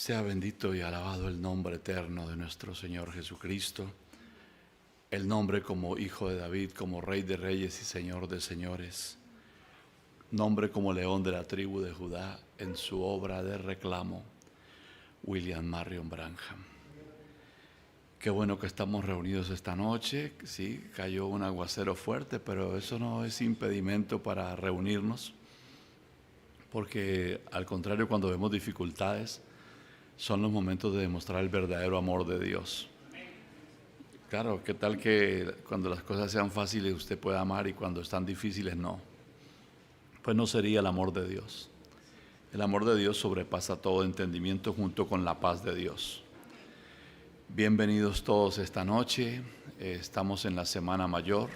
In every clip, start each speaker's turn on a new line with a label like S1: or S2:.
S1: Sea bendito y alabado el nombre eterno de nuestro Señor Jesucristo, el nombre como Hijo de David, como Rey de Reyes y Señor de Señores, nombre como León de la tribu de Judá en su obra de reclamo, William Marion Branham. Qué bueno que estamos reunidos esta noche. Sí, cayó un aguacero fuerte, pero eso no es impedimento para reunirnos, porque al contrario, cuando vemos dificultades, son los momentos de demostrar el verdadero amor de Dios. Claro, ¿qué tal que cuando las cosas sean fáciles usted pueda amar y cuando están difíciles no? Pues no sería el amor de Dios. El amor de Dios sobrepasa todo entendimiento junto con la paz de Dios. Bienvenidos todos esta noche. Estamos en la Semana Mayor.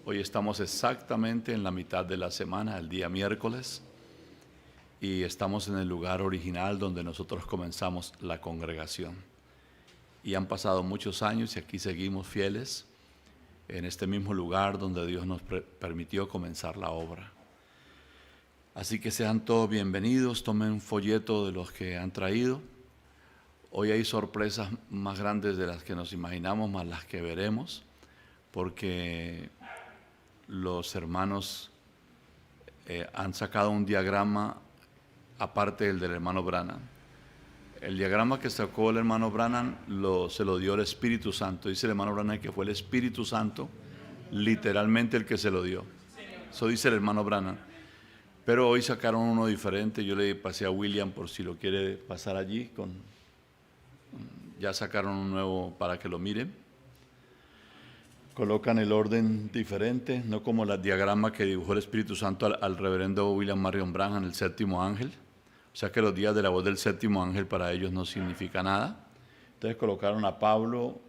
S1: Hoy estamos exactamente en la mitad de la semana, el día miércoles. Y estamos en el lugar original donde nosotros comenzamos la congregación. Y han pasado muchos años y aquí seguimos fieles en este mismo lugar donde Dios nos permitió comenzar la obra. Así que sean todos bienvenidos, tomen un folleto de los que han traído. Hoy hay sorpresas más grandes de las que nos imaginamos, más las que veremos, porque los hermanos han sacado un diagrama aparte del hermano Branham. El diagrama que sacó el hermano Branham se lo dio el Espíritu Santo. Dice el hermano Branham que fue el Espíritu Santo literalmente el que se lo dio. Eso dice el hermano Branham. Pero hoy sacaron uno diferente. Yo le pasé a William por si lo quiere pasar allí. Ya sacaron un nuevo para que lo miren. Colocan el orden diferente, no como el diagrama que dibujó el Espíritu Santo al reverendo William Marion Branham, el séptimo ángel. O sea que los días de la voz del séptimo ángel para ellos no significa nada. Entonces colocaron a Pablo,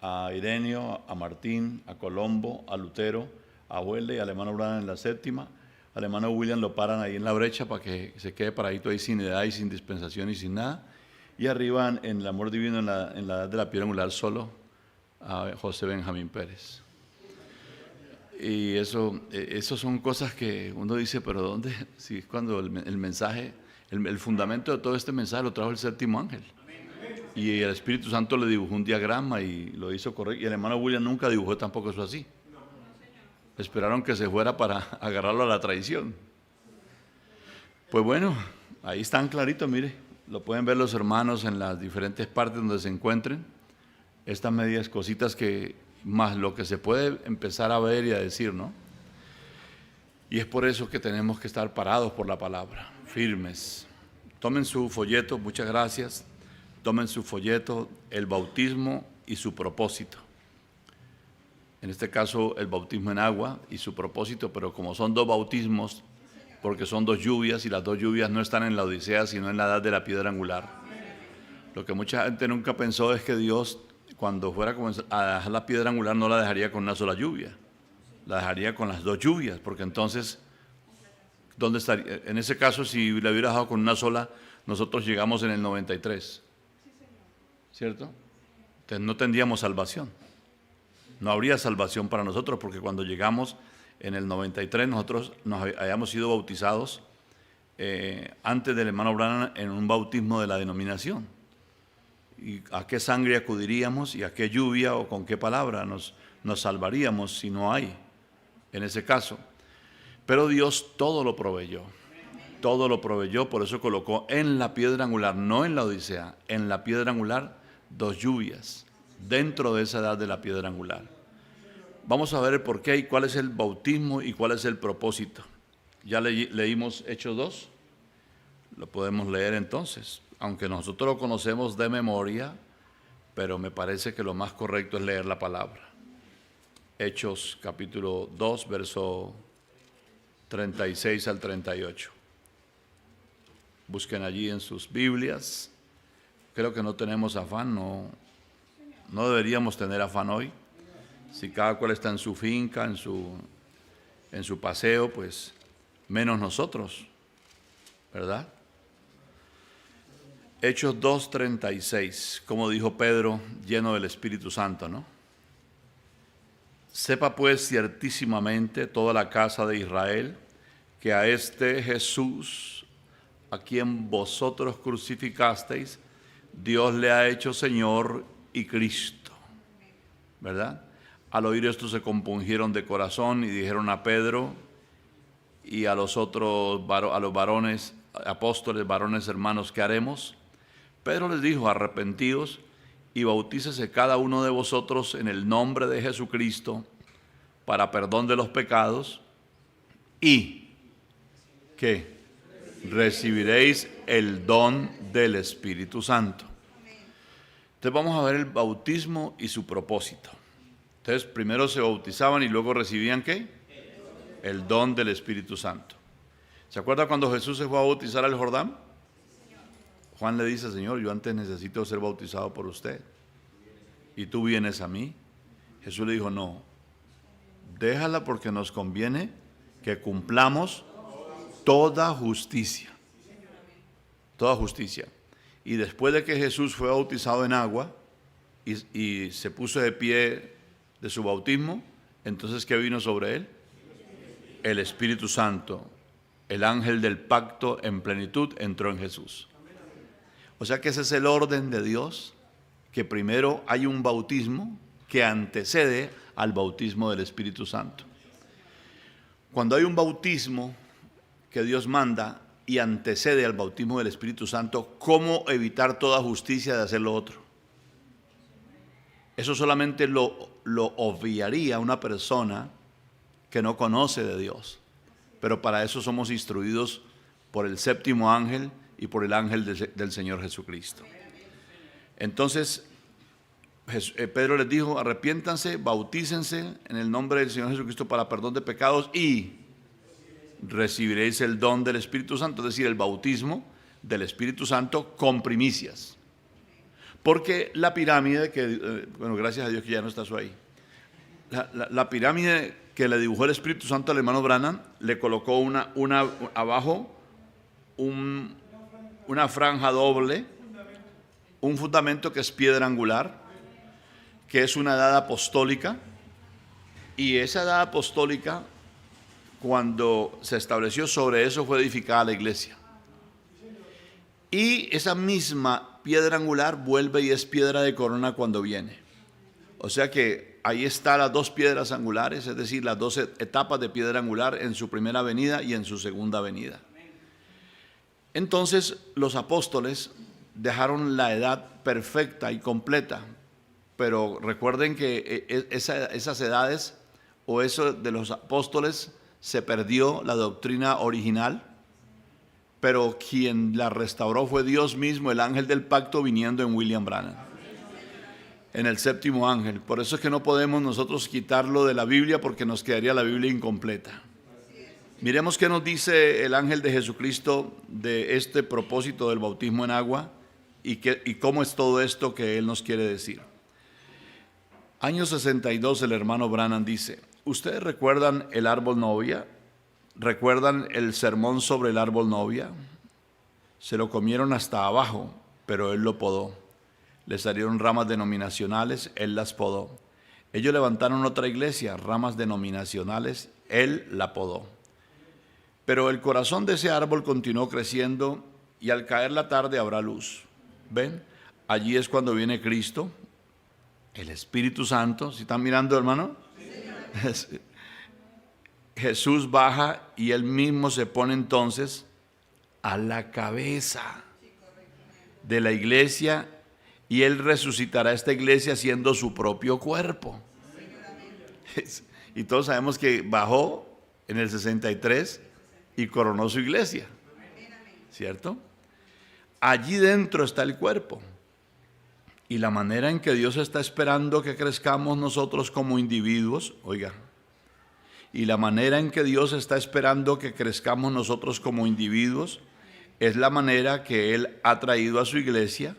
S1: a Ireneo, a Martín, a Colombo, a Lutero, a Wesley y al hermano Branham en la séptima. Al hermano William lo paran ahí en la brecha para que se quede paradito ahí sin edad y sin dispensación y sin nada. Y arriba en el amor divino, en la edad de la piedra angular, solo a José Benjamín Pérez. Y eso son cosas que uno dice, pero ¿dónde? Si es cuando el mensaje, el fundamento de todo este mensaje lo trajo el séptimo ángel. Y el Espíritu Santo le dibujó un diagrama y lo hizo correcto. Y el hermano William nunca dibujó tampoco eso así. Esperaron que se fuera para agarrarlo a la traición. Pues bueno, ahí están claritos, mire. Lo pueden ver los hermanos en las diferentes partes donde se encuentren. Estas medias cositas que, más lo que se puede empezar a ver y a decir, ¿no? Y es por eso que tenemos que estar parados por la palabra, firmes. Tomen su folleto, muchas gracias. Tomen su folleto, el bautismo y su propósito. En este caso, el bautismo en agua y su propósito, pero como son dos bautismos, porque son dos lluvias y las dos lluvias no están en la Odisea, sino en la edad de la piedra angular. Lo que mucha gente nunca pensó es que Dios, cuando fuera a dejar la piedra angular, no la dejaría con una sola lluvia, la dejaría con las dos lluvias, porque entonces, ¿dónde estaría? En ese caso, si la hubiera dejado con una sola, nosotros llegamos en el 93, ¿cierto? Entonces no tendríamos salvación, no habría salvación para nosotros, porque cuando llegamos en el 93 nosotros nos habíamos sido bautizados antes del hermano Branham en un bautismo de la denominación. ¿Y a qué sangre acudiríamos y a qué lluvia o con qué palabra nos salvaríamos si no hay en ese caso? Pero Dios todo lo proveyó, por eso colocó en la piedra angular, no en la Odisea, en la piedra angular dos lluvias dentro de esa edad de la piedra angular. Vamos a ver el porqué y cuál es el bautismo y cuál es el propósito. Ya leímos Hechos 2, lo podemos leer entonces, aunque nosotros lo conocemos de memoria, pero me parece que lo más correcto es leer la palabra. Hechos capítulo 2, verso 36 al 38. Busquen allí en sus Biblias. Creo que no tenemos afán, no deberíamos tener afán hoy. Si cada cual está en su finca, en su paseo, pues menos nosotros, ¿verdad? Hechos 2:36, como dijo Pedro, lleno del Espíritu Santo, ¿no? Sepa pues ciertísimamente toda la casa de Israel que a este Jesús a quien vosotros crucificasteis, Dios le ha hecho Señor y Cristo. ¿Verdad? Al oír esto se compungieron de corazón y dijeron a Pedro y a los otros, a los varones, apóstoles, varones hermanos, ¿qué haremos? Pedro les dijo, arrepentíos y bautícese cada uno de vosotros en el nombre de Jesucristo para perdón de los pecados y ¿qué? Recibiréis el don del Espíritu Santo. Entonces vamos a ver el bautismo y su propósito. Entonces primero se bautizaban y luego recibían ¿qué? El don del Espíritu Santo. ¿Se acuerda cuando Jesús se fue a bautizar al Jordán? Juan le dice, Señor, yo antes necesito ser bautizado por usted. ¿Y tú vienes a mí? Jesús le dijo, no, déjala porque nos conviene que cumplamos toda justicia. Toda justicia. Y después de que Jesús fue bautizado en agua y se puso de pie de su bautismo, entonces ¿qué vino sobre él? El Espíritu Santo. El ángel del pacto en plenitud entró en Jesús. O sea que ese es el orden de Dios, que primero hay un bautismo que antecede al bautismo del Espíritu Santo. Cuando hay un bautismo que Dios manda y antecede al bautismo del Espíritu Santo, ¿cómo evitar toda justicia de hacer lo otro? Eso solamente lo obviaría una persona que no conoce de Dios. Pero para eso somos instruidos por el séptimo ángel y por el ángel del Señor Jesucristo. Entonces, Pedro les dijo, arrepiéntanse, bautícense en el nombre del Señor Jesucristo para perdón de pecados y recibiréis el don del Espíritu Santo, es decir, el bautismo del Espíritu Santo con primicias. Porque la pirámide, bueno, gracias a Dios que ya no está eso ahí, la pirámide que le dibujó el Espíritu Santo al hermano Branham, le colocó abajo una franja doble, un fundamento que es piedra angular, que es una edad apostólica, y esa edad apostólica, cuando se estableció sobre eso, fue edificada la iglesia. Y esa misma piedra angular vuelve y es piedra de corona cuando viene. O sea que ahí están las dos piedras angulares, es decir, las dos etapas de piedra angular en su primera venida y en su segunda venida. Entonces los apóstoles dejaron la edad perfecta y completa, pero recuerden que esas edades o eso de los apóstoles se perdió la doctrina original, pero quien la restauró fue Dios mismo, el ángel del pacto viniendo en William Branham, en el séptimo ángel. Por eso es que no podemos nosotros quitarlo de la Biblia, porque nos quedaría la Biblia incompleta. Miremos qué nos dice el ángel de Jesucristo de este propósito del bautismo en agua y cómo es todo esto que él nos quiere decir. Año 62, el hermano Branham dice, ¿ustedes recuerdan el árbol novia? ¿Recuerdan el sermón sobre el árbol novia? Se lo comieron hasta abajo, pero él lo podó. Le salieron ramas denominacionales, él las podó. Ellos levantaron otra iglesia, ramas denominacionales, él la podó. Pero el corazón de ese árbol continuó creciendo y al caer la tarde habrá luz. ¿Ven? Allí es cuando viene Cristo, el Espíritu Santo. ¿Sí están mirando, hermano? Sí. Jesús baja y él mismo se pone entonces a la cabeza de la iglesia y él resucitará esta iglesia siendo su propio cuerpo. Y todos sabemos que bajó en el 63 y coronó su iglesia, ¿cierto? Allí dentro está el cuerpo. Y la manera en que Dios está esperando que crezcamos nosotros como individuos, oiga, y la manera en que Dios está esperando que crezcamos nosotros como individuos es la manera que Él ha traído a su iglesia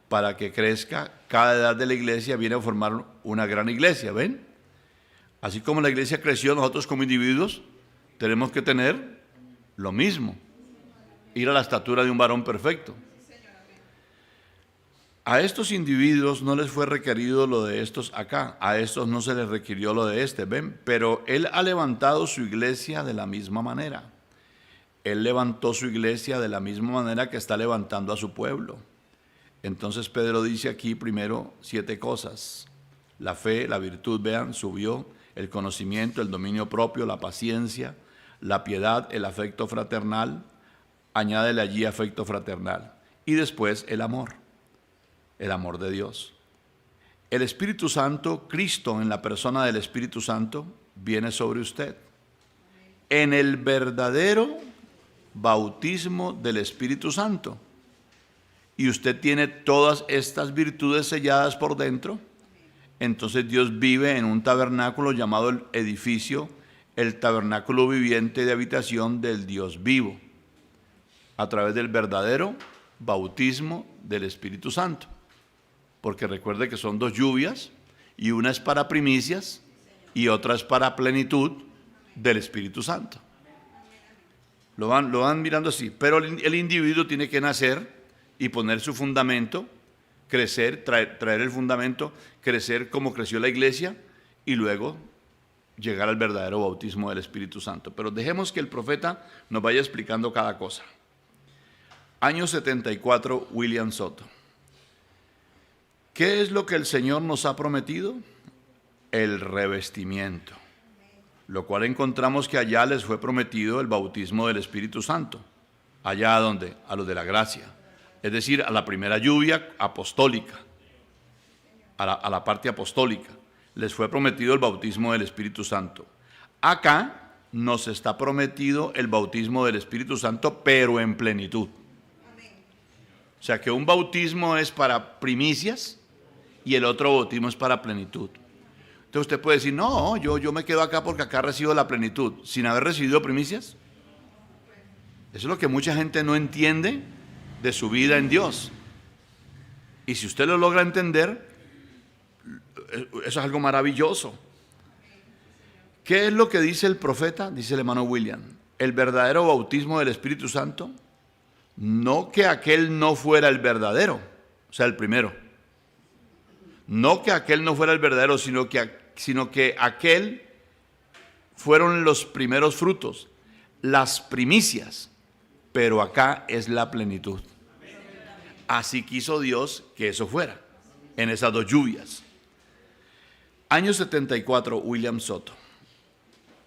S1: para que crezca. Cada edad de la iglesia viene a formar una gran iglesia, ¿ven? Así como la iglesia creció, nosotros como individuos tenemos que tener lo mismo, ir a la estatura de un varón perfecto. A estos individuos no les fue requerido lo de estos acá, a estos no se les requirió lo de este, ¿ven? Pero Él ha levantado su iglesia de la misma manera. Él levantó su iglesia de la misma manera que está levantando a su pueblo. Entonces Pedro dice aquí primero 7 cosas. La fe, la virtud, vean, subió, el conocimiento, el dominio propio, la paciencia, la piedad, el afecto fraternal, añádele allí afecto fraternal. Y después el amor de Dios. El Espíritu Santo, Cristo en la persona del Espíritu Santo, viene sobre usted. En el verdadero bautismo del Espíritu Santo. Y usted tiene todas estas virtudes selladas por dentro. Entonces Dios vive en un tabernáculo llamado el edificio, el tabernáculo viviente de habitación del Dios vivo, a través del verdadero bautismo del Espíritu Santo. Porque recuerde que son 2 lluvias, y una es para primicias y otra es para plenitud del Espíritu Santo. Lo van mirando así, pero el individuo tiene que nacer y poner su fundamento, crecer, traer el fundamento, crecer como creció la iglesia y luego llegar al verdadero bautismo del Espíritu Santo. Pero dejemos que el profeta nos vaya explicando cada cosa. Año 74, William Soto. ¿Qué es lo que el Señor nos ha prometido? El revestimiento. Lo cual encontramos que allá les fue prometido el bautismo del Espíritu Santo. ¿Allá a dónde? A los de la gracia. Es decir, a la primera lluvia apostólica, a la parte apostólica. Les fue prometido el bautismo del Espíritu Santo. Acá nos está prometido el bautismo del Espíritu Santo, pero en plenitud. O sea que un bautismo es para primicias y el otro bautismo es para plenitud. Entonces usted puede decir, no, yo me quedo acá porque acá recibo la plenitud, sin haber recibido primicias. Eso es lo que mucha gente no entiende de su vida en Dios. Y si usted lo logra entender, eso es algo maravilloso. ¿Qué es lo que dice el profeta? Dice el hermano William. El verdadero bautismo del Espíritu Santo, no que aquel no fuera el verdadero, o sea, el primero. No que aquel no fuera el verdadero, sino que aquel fueron los primeros frutos, las primicias, pero acá es la plenitud. Así quiso Dios que eso fuera, en esas 2 lluvias. Año 74, William Soto.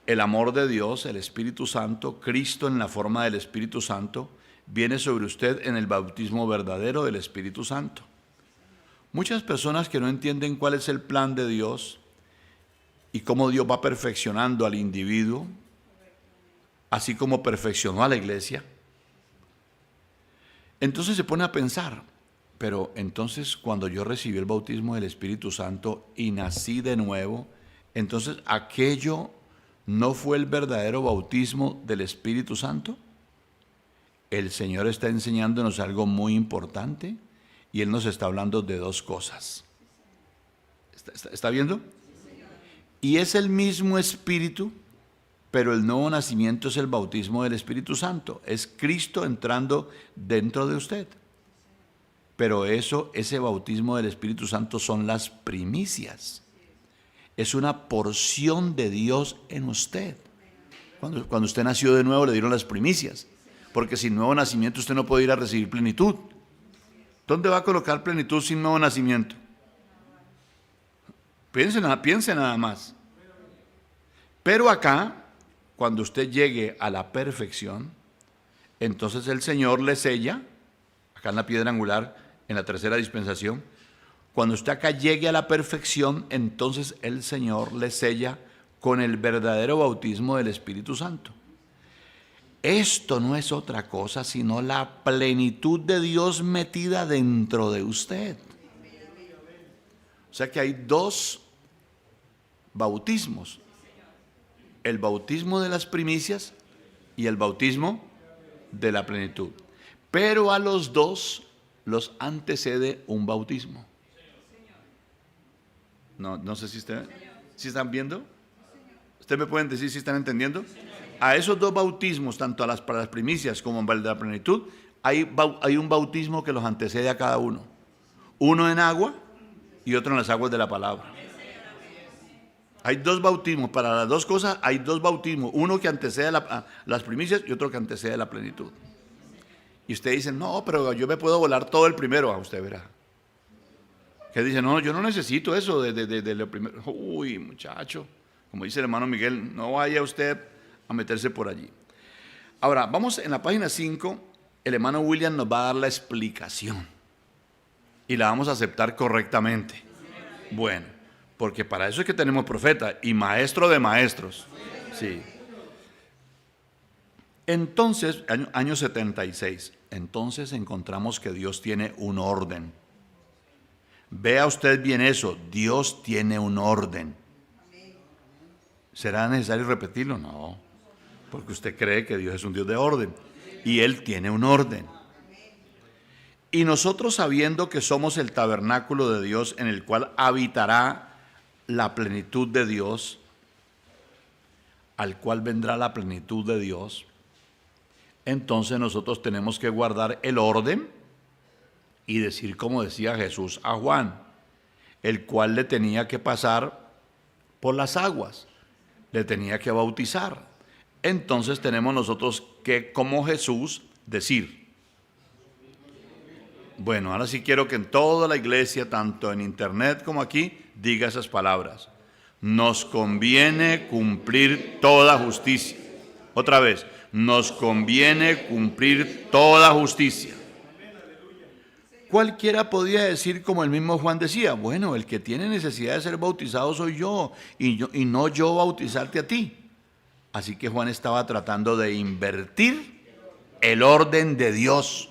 S1: El amor de Dios, el Espíritu Santo, Cristo en la forma del Espíritu Santo, viene sobre usted en el bautismo verdadero del Espíritu Santo. Muchas personas que no entienden cuál es el plan de Dios y cómo Dios va perfeccionando al individuo, así como perfeccionó a la iglesia, entonces se pone a pensar, pero entonces cuando yo recibí el bautismo del Espíritu Santo y nací de nuevo, entonces aquello no fue el verdadero bautismo del Espíritu Santo. El Señor está enseñándonos algo muy importante. Y Él nos está hablando de 2 cosas. ¿Está viendo? Y es el mismo Espíritu, pero el nuevo nacimiento es el bautismo del Espíritu Santo. Es Cristo entrando dentro de usted. Pero ese bautismo del Espíritu Santo son las primicias. Es una porción de Dios en usted. Cuando usted nació de nuevo le dieron las primicias. Porque sin nuevo nacimiento usted no puede ir a recibir plenitud. ¿Dónde va a colocar plenitud sin nuevo nacimiento? Piense nada más. Pero acá, cuando usted llegue a la perfección, entonces el Señor le sella, acá en la piedra angular, en la tercera dispensación, cuando usted acá llegue a la perfección, entonces el Señor le sella con el verdadero bautismo del Espíritu Santo. Esto no es otra cosa sino la plenitud de Dios metida dentro de usted. O sea que hay 2 bautismos. El bautismo de las primicias y el bautismo de la plenitud. Pero a los 2 los antecede un bautismo. No sé si están viendo. ¿Ustedes me pueden decir si están entendiendo? A esos 2 bautismos, tanto para las primicias como para la plenitud, hay un bautismo que los antecede a cada uno. Uno en agua y otro en las aguas de la palabra. Hay dos bautismos, para las dos cosas hay dos bautismos, uno que antecede a las primicias y otro que antecede a la plenitud. Y usted dice, no, pero yo me puedo volar todo el primero, a usted verá. Que dice, no, yo no necesito eso de lo primero. Uy, muchacho, como dice el hermano Miguel, no vaya usted a meterse por allí. Ahora, vamos en la página 5, el hermano William nos va a dar la explicación y la vamos a aceptar correctamente. Bueno, porque para eso es que tenemos profeta y maestro de maestros. Sí. Entonces, año 76, entonces encontramos que Dios tiene un orden. Vea usted bien eso, Dios tiene un orden. ¿Será necesario repetirlo? No, porque usted cree que Dios es un Dios de orden y Él tiene un orden. Y nosotros, sabiendo que somos el tabernáculo de Dios en el cual habitará la plenitud de Dios, al cual vendrá la plenitud de Dios, entonces nosotros tenemos que guardar el orden y decir como decía Jesús a Juan, el cual le tenía que pasar por las aguas, le tenía que bautizar. Entonces tenemos nosotros que, como Jesús, decir. Bueno, ahora sí quiero que en toda la iglesia, tanto en internet como aquí, diga esas palabras. Nos conviene cumplir toda justicia. Otra vez, nos conviene cumplir toda justicia. Cualquiera podía decir, como el mismo Juan decía, bueno, el que tiene necesidad de ser bautizado soy yo, y no yo bautizarte a ti. Así que Juan estaba tratando de invertir el orden de Dios.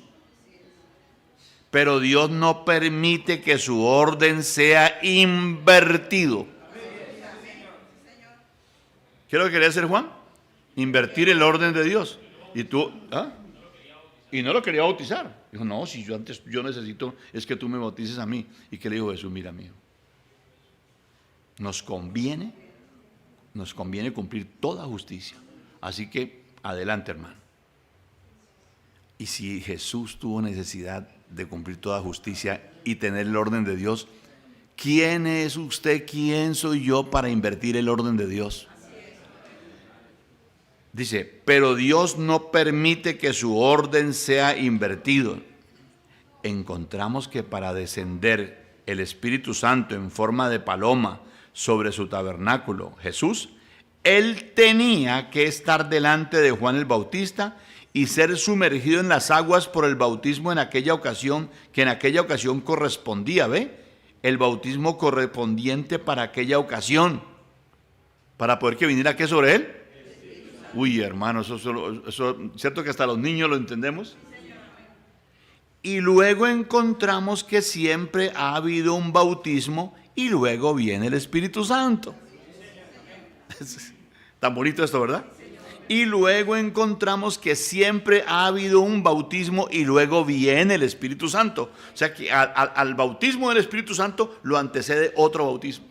S1: Pero Dios no permite que su orden sea invertido. ¿Qué es lo que quería hacer Juan? Invertir el orden de Dios. Y tú, ¿ah? Y no lo quería bautizar. Dijo, no, si yo necesito, es que tú me bautices a mí. ¿Y qué le dijo Jesús? Mira, amigo, nos conviene cumplir toda justicia. Así que, adelante, hermano. Y si Jesús tuvo necesidad de cumplir toda justicia y tener el orden de Dios, ¿quién es usted? ¿Quién soy yo para invertir el orden de Dios? Dice, pero Dios no permite que su orden sea invertido. Encontramos que para descender el Espíritu Santo en forma de paloma sobre su tabernáculo, Jesús, Él tenía que estar delante de Juan el Bautista y ser sumergido en las aguas por el bautismo en aquella ocasión, que en aquella ocasión correspondía, ¿ve? El bautismo correspondiente para aquella ocasión, para poder que viniera ¿qué sobre él? Uy, hermano, eso ¿cierto que hasta los niños lo entendemos? Y luego encontramos que siempre ha habido un bautismo y luego viene el Espíritu Santo. Tan bonito esto, ¿verdad? Y luego encontramos que siempre ha habido un bautismo y luego viene el Espíritu Santo. O sea que al bautismo del Espíritu Santo lo antecede otro bautismo.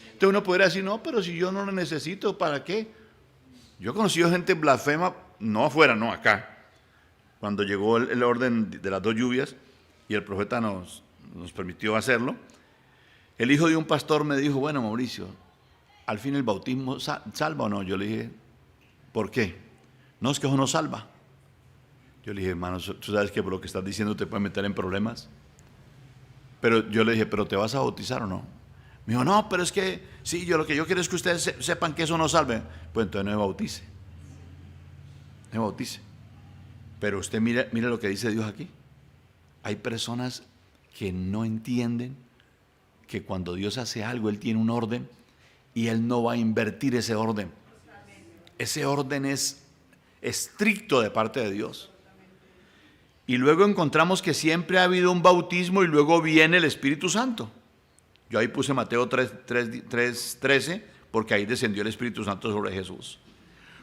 S1: Entonces uno podría decir, no, pero si yo no lo necesito, ¿para qué? Yo he conocido gente blasfema, no afuera, no acá. Cuando llegó el orden de las dos lluvias y el profeta nos permitió hacerlo, el hijo de un pastor me dijo, bueno, Mauricio, ¿al fin el bautismo salva o no? Yo le dije, ¿por qué? No, es que eso no salva. Yo le dije, hermano, tú sabes que por lo que estás diciendo te puede meter en problemas. Pero yo le dije, ¿pero te vas a bautizar o no? Me dijo, no, pero es que, sí, yo lo que yo quiero es que ustedes sepan que eso no salve. Pues entonces no me bautice. No me bautice. Pero usted mire lo que dice Dios aquí. Hay personas que no entienden que cuando Dios hace algo, Él tiene un orden y Él no va a invertir ese orden. Ese orden es estricto de parte de Dios. Y luego encontramos que siempre ha habido un bautismo y luego viene el Espíritu Santo. Yo ahí puse Mateo 3:13 porque ahí descendió el Espíritu Santo sobre Jesús.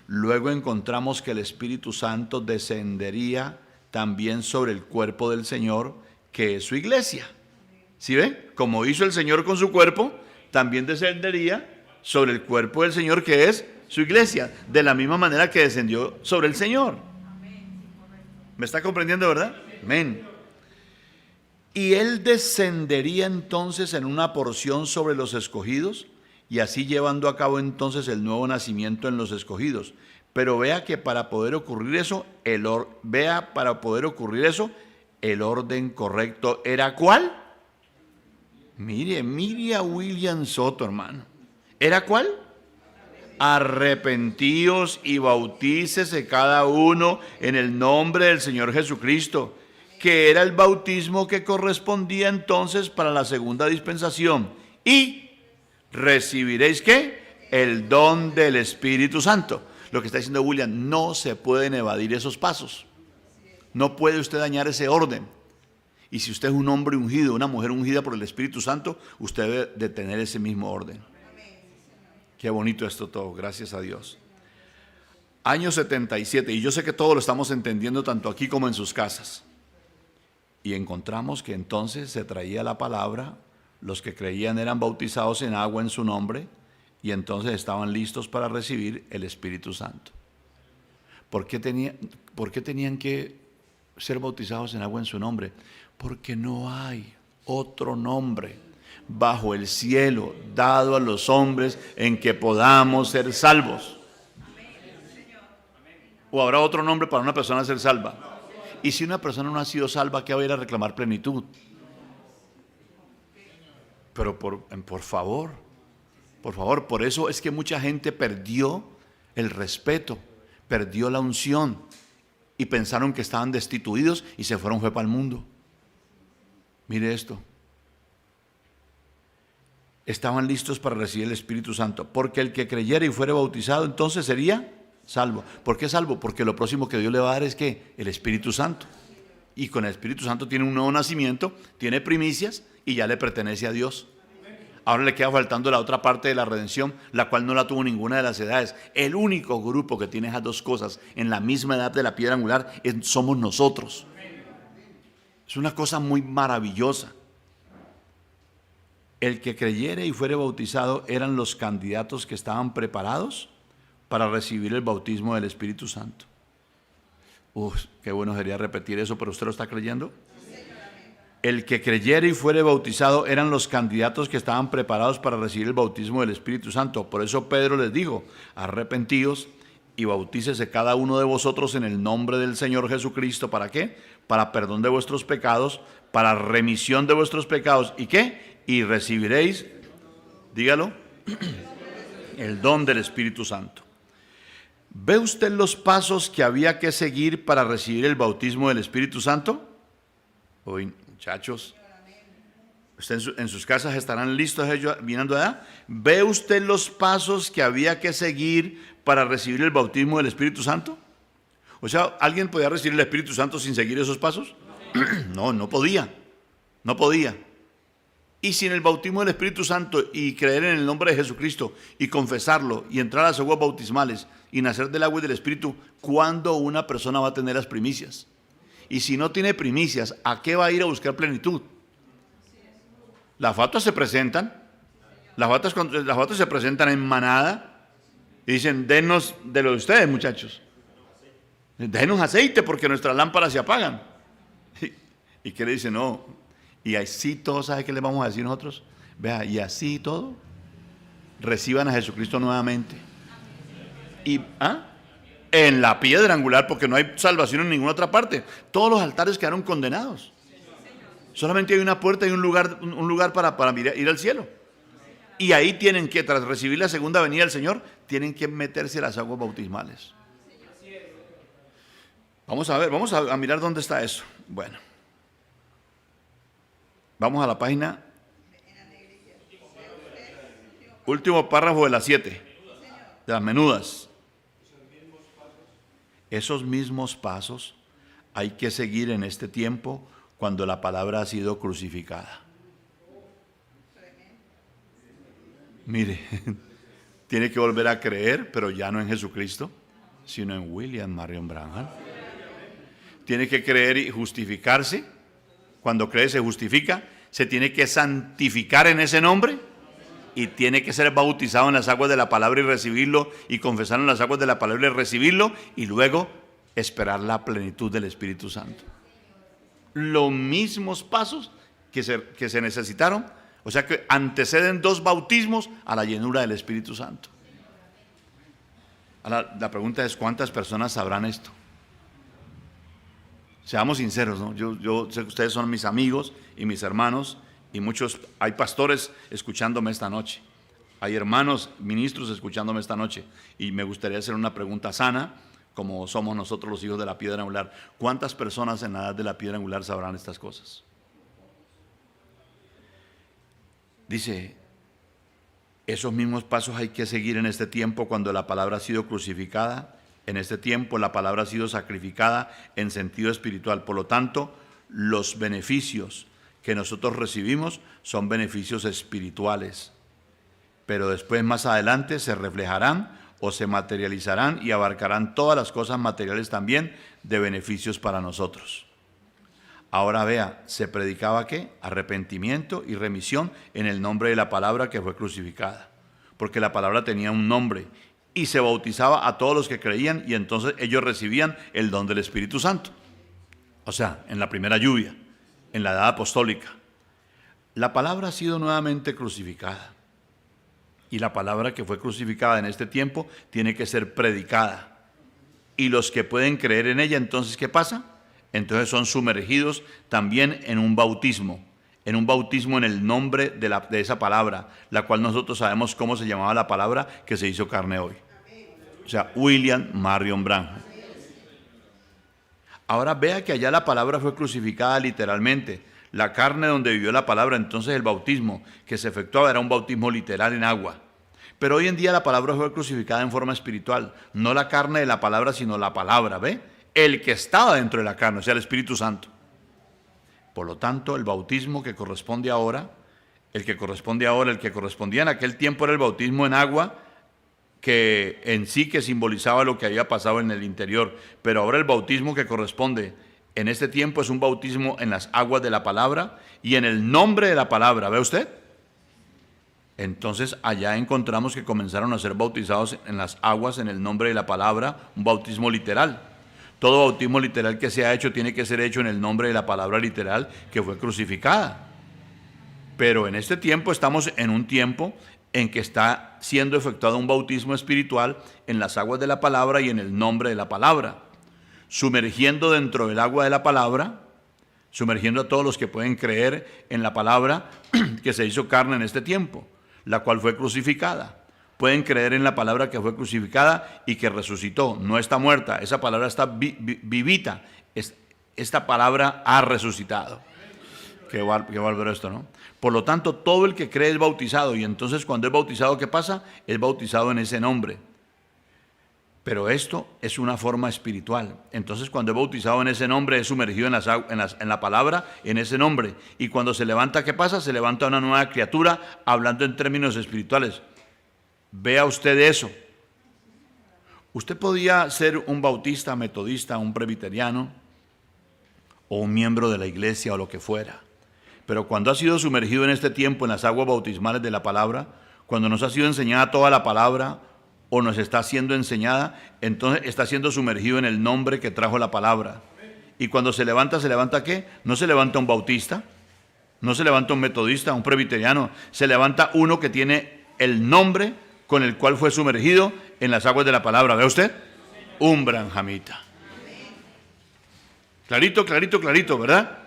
S1: Luego encontramos que el Espíritu Santo descendería también sobre el cuerpo del Señor, que es su iglesia. ¿Sí ve? Como hizo el Señor con su cuerpo, también descendería sobre el cuerpo del Señor, que es su iglesia, de la misma manera que descendió sobre el Señor. ¿Me está comprendiendo, verdad? Amén. Y Él descendería entonces en una porción sobre los escogidos y así llevando a cabo entonces el nuevo nacimiento en los escogidos. Pero vea que para poder ocurrir eso, el orden correcto era ¿cuál? Mire a William Soto, hermano. ¿Era cuál? Arrepentíos y bautícese cada uno en el nombre del Señor Jesucristo, que era el bautismo que correspondía entonces para la segunda dispensación. Y recibiréis ¿qué? El don del Espíritu Santo. Lo que está diciendo William, no se pueden evadir esos pasos. No puede usted dañar ese orden. Y si usted es un hombre ungido, una mujer ungida por el Espíritu Santo, usted debe de tener ese mismo orden. Qué bonito esto todo, gracias a Dios. Año 77, y yo sé que todo lo estamos entendiendo tanto aquí como en sus casas. Y encontramos que entonces se traía la palabra, los que creían eran bautizados en agua en su nombre, y entonces estaban listos para recibir el Espíritu Santo. ¿Por qué tenían que ser bautizados en agua en su nombre? Porque no hay otro nombre bajo el cielo dado a los hombres en que podamos ser salvos. ¿O habrá otro nombre para una persona ser salva? Y si una persona no ha sido salva, ¿qué va a ir a reclamar plenitud? Pero por favor, por eso es que mucha gente perdió el respeto, perdió la unción y pensaron que estaban destituidos y se fueron para el mundo. Mire esto. Estaban listos para recibir el Espíritu Santo, porque el que creyera y fuere bautizado entonces sería salvo. ¿Por qué salvo? Porque lo próximo que Dios le va a dar es ¿qué? El Espíritu Santo. Y con el Espíritu Santo tiene un nuevo nacimiento, tiene primicias y ya le pertenece a Dios. Ahora le queda faltando la otra parte de la redención, la cual no la tuvo ninguna de las edades. El único grupo que tiene esas dos cosas en la misma edad de la piedra angular somos nosotros. Es una cosa muy maravillosa. El que creyere y fuere bautizado eran los candidatos que estaban preparados para recibir el bautismo del Espíritu Santo. Qué bueno sería repetir eso, pero ¿usted lo está creyendo? El que creyere y fuere bautizado eran los candidatos que estaban preparados para recibir el bautismo del Espíritu Santo. Por eso Pedro les dijo, arrepentíos y bautícese cada uno de vosotros en el nombre del Señor Jesucristo. ¿Para qué? Para perdón de vuestros pecados, para remisión de vuestros pecados. ¿Y qué? Y recibiréis, dígalo, el don del Espíritu Santo. ¿Ve usted los pasos que había que seguir para recibir el bautismo del Espíritu Santo? Hoy, muchachos, usted en sus casas estarán listos ellos viniendo allá. ¿Ve usted los pasos que había que seguir para recibir el bautismo del Espíritu Santo? O sea, ¿alguien podía recibir el Espíritu Santo sin seguir esos pasos? No podía. Y sin el bautismo del Espíritu Santo y creer en el nombre de Jesucristo y confesarlo y entrar a las aguas bautismales y nacer del agua y del Espíritu, ¿cuándo una persona va a tener las primicias? Y si no tiene primicias, ¿a qué va a ir a buscar plenitud? Las fatuas se presentan, las fatuas se presentan en manada y dicen, denos de lo de ustedes, muchachos. Denos aceite porque nuestras lámparas se apagan. ¿Y qué le dicen? No. Y así todo, ¿sabe qué le vamos a decir nosotros? Vea, y así todo, reciban a Jesucristo nuevamente. Y en la piedra angular, porque no hay salvación en ninguna otra parte. Todos los altares quedaron condenados. Solamente hay una puerta y un lugar para ir al cielo. Y ahí tienen que, tras recibir la segunda venida del Señor, tienen que meterse a las aguas bautismales. Vamos a mirar dónde está eso. Bueno. Vamos a la página. Último párrafo de las 7. De las menudas. Esos mismos pasos hay que seguir en este tiempo cuando la palabra ha sido crucificada. Mire, tiene que volver a creer, pero ya no en Jesucristo, sino en William Marion Branham. Tiene que creer y justificarse. Cuando cree se justifica, se tiene que santificar en ese nombre y tiene que ser bautizado en las aguas de la palabra y recibirlo, y confesar en las aguas de la palabra y recibirlo, y luego esperar la plenitud del Espíritu Santo. Los mismos pasos que se necesitaron O sea que anteceden 2 bautismos a la llenura del Espíritu Santo. Ahora, la pregunta es, ¿cuántas personas sabrán esto? Seamos sinceros, ¿no? Yo sé que ustedes son mis amigos y mis hermanos, y hay pastores escuchándome esta noche. Hay hermanos, ministros escuchándome esta noche, y me gustaría hacer una pregunta sana, como somos nosotros los hijos de la piedra angular. ¿Cuántas personas en la edad de la piedra angular sabrán estas cosas? Dice, esos mismos pasos hay que seguir en este tiempo cuando la palabra ha sido crucificada. En este tiempo la palabra ha sido sacrificada en sentido espiritual. Por lo tanto, los beneficios que nosotros recibimos son beneficios espirituales. Pero después, más adelante, se reflejarán o se materializarán y abarcarán todas las cosas materiales también de beneficios para nosotros. Ahora vea, se predicaba ¿qué? Arrepentimiento y remisión en el nombre de la palabra que fue crucificada. Porque la palabra tenía un nombre y se bautizaba a todos los que creían y entonces ellos recibían el don del Espíritu Santo. O sea, en la primera lluvia, en la edad apostólica. La palabra ha sido nuevamente crucificada. Y la palabra que fue crucificada en este tiempo tiene que ser predicada. Y los que pueden creer en ella, entonces, ¿qué pasa? Entonces son sumergidos también en un bautismo en el nombre de esa palabra, la cual nosotros sabemos cómo se llamaba la palabra que se hizo carne hoy. O sea, William Marion Branham. Ahora vea que allá la palabra fue crucificada literalmente, la carne donde vivió la palabra. Entonces el bautismo que se efectuaba era un bautismo literal en agua. Pero hoy en día la palabra fue crucificada en forma espiritual, no la carne de la palabra, sino la palabra, ¿ve? El que estaba dentro de la carne, o sea, el Espíritu Santo. Por lo tanto, el bautismo que corresponde ahora, el que correspondía en aquel tiempo era el bautismo en agua, que en sí que simbolizaba lo que había pasado en el interior. Pero ahora el bautismo que corresponde en este tiempo es un bautismo en las aguas de la palabra y en el nombre de la palabra. ¿Ve usted? Entonces allá encontramos que comenzaron a ser bautizados en las aguas en el nombre de la palabra, un bautismo literal. Todo bautismo literal que se ha hecho tiene que ser hecho en el nombre de la palabra literal que fue crucificada. Pero en este tiempo estamos en un tiempo en que está siendo efectuado un bautismo espiritual en las aguas de la palabra y en el nombre de la palabra, sumergiendo dentro del agua de la palabra, sumergiendo a todos los que pueden creer en la palabra que se hizo carne en este tiempo, la cual fue crucificada. Pueden creer en la palabra que fue crucificada y que resucitó, no está muerta, esa palabra está vivita, esta palabra ha resucitado. Qué bárbaro esto, ¿no? Por lo tanto, todo el que cree es bautizado, y entonces cuando es bautizado, ¿qué pasa? Es bautizado en ese nombre. Pero esto es una forma espiritual. Entonces, cuando es bautizado en ese nombre, es sumergido en la palabra, en ese nombre. Y cuando se levanta, ¿qué pasa? Se levanta una nueva criatura, hablando en términos espirituales. Vea usted eso. Usted podía ser un bautista, metodista, un presbiteriano, o un miembro de la iglesia, o lo que fuera. Pero cuando ha sido sumergido en este tiempo en las aguas bautismales de la palabra, cuando nos ha sido enseñada toda la palabra, o nos está siendo enseñada, entonces está siendo sumergido en el nombre que trajo la palabra. Y cuando ¿se levanta qué? No se levanta un bautista, no se levanta un metodista, un presbiteriano, se levanta uno que tiene el nombre con el cual fue sumergido en las aguas de la palabra. ¿Ve usted? Un branjamita. Clarito, clarito, clarito, ¿verdad?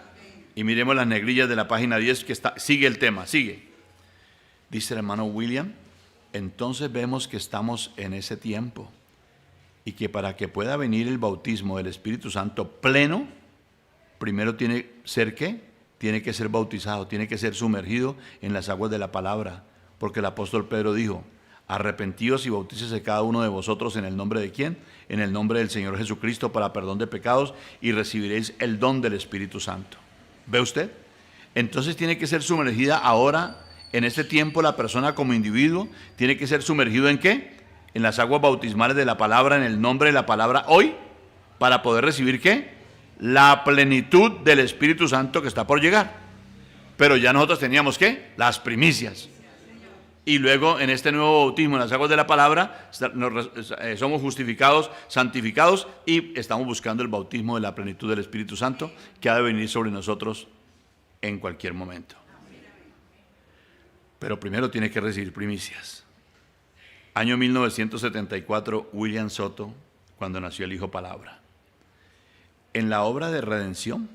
S1: Y miremos las negrillas de la página 10 que sigue el tema, sigue. Dice el hermano William, entonces vemos que estamos en ese tiempo y que para que pueda venir el bautismo del Espíritu Santo pleno, primero tiene que ser ¿qué? Tiene que ser bautizado, tiene que ser sumergido en las aguas de la palabra, porque el apóstol Pedro dijo, arrepentíos y bautícese cada uno de vosotros en el nombre de ¿quién? En el nombre del Señor Jesucristo para perdón de pecados y recibiréis el don del Espíritu Santo. ¿Ve usted? Entonces tiene que ser sumergida ahora, en este tiempo, la persona como individuo, tiene que ser sumergido ¿en qué? En las aguas bautismales de la palabra, en el nombre de la palabra hoy, para poder recibir ¿qué? La plenitud del Espíritu Santo que está por llegar. Pero ya nosotros teníamos ¿qué? Las primicias. Y luego en este nuevo bautismo en las aguas de la palabra somos justificados, santificados y estamos buscando el bautismo de la plenitud del Espíritu Santo que ha de venir sobre nosotros en cualquier momento. Pero primero tiene que recibir primicias. Año 1974, William Soto, cuando nació el Hijo Palabra. En la obra de redención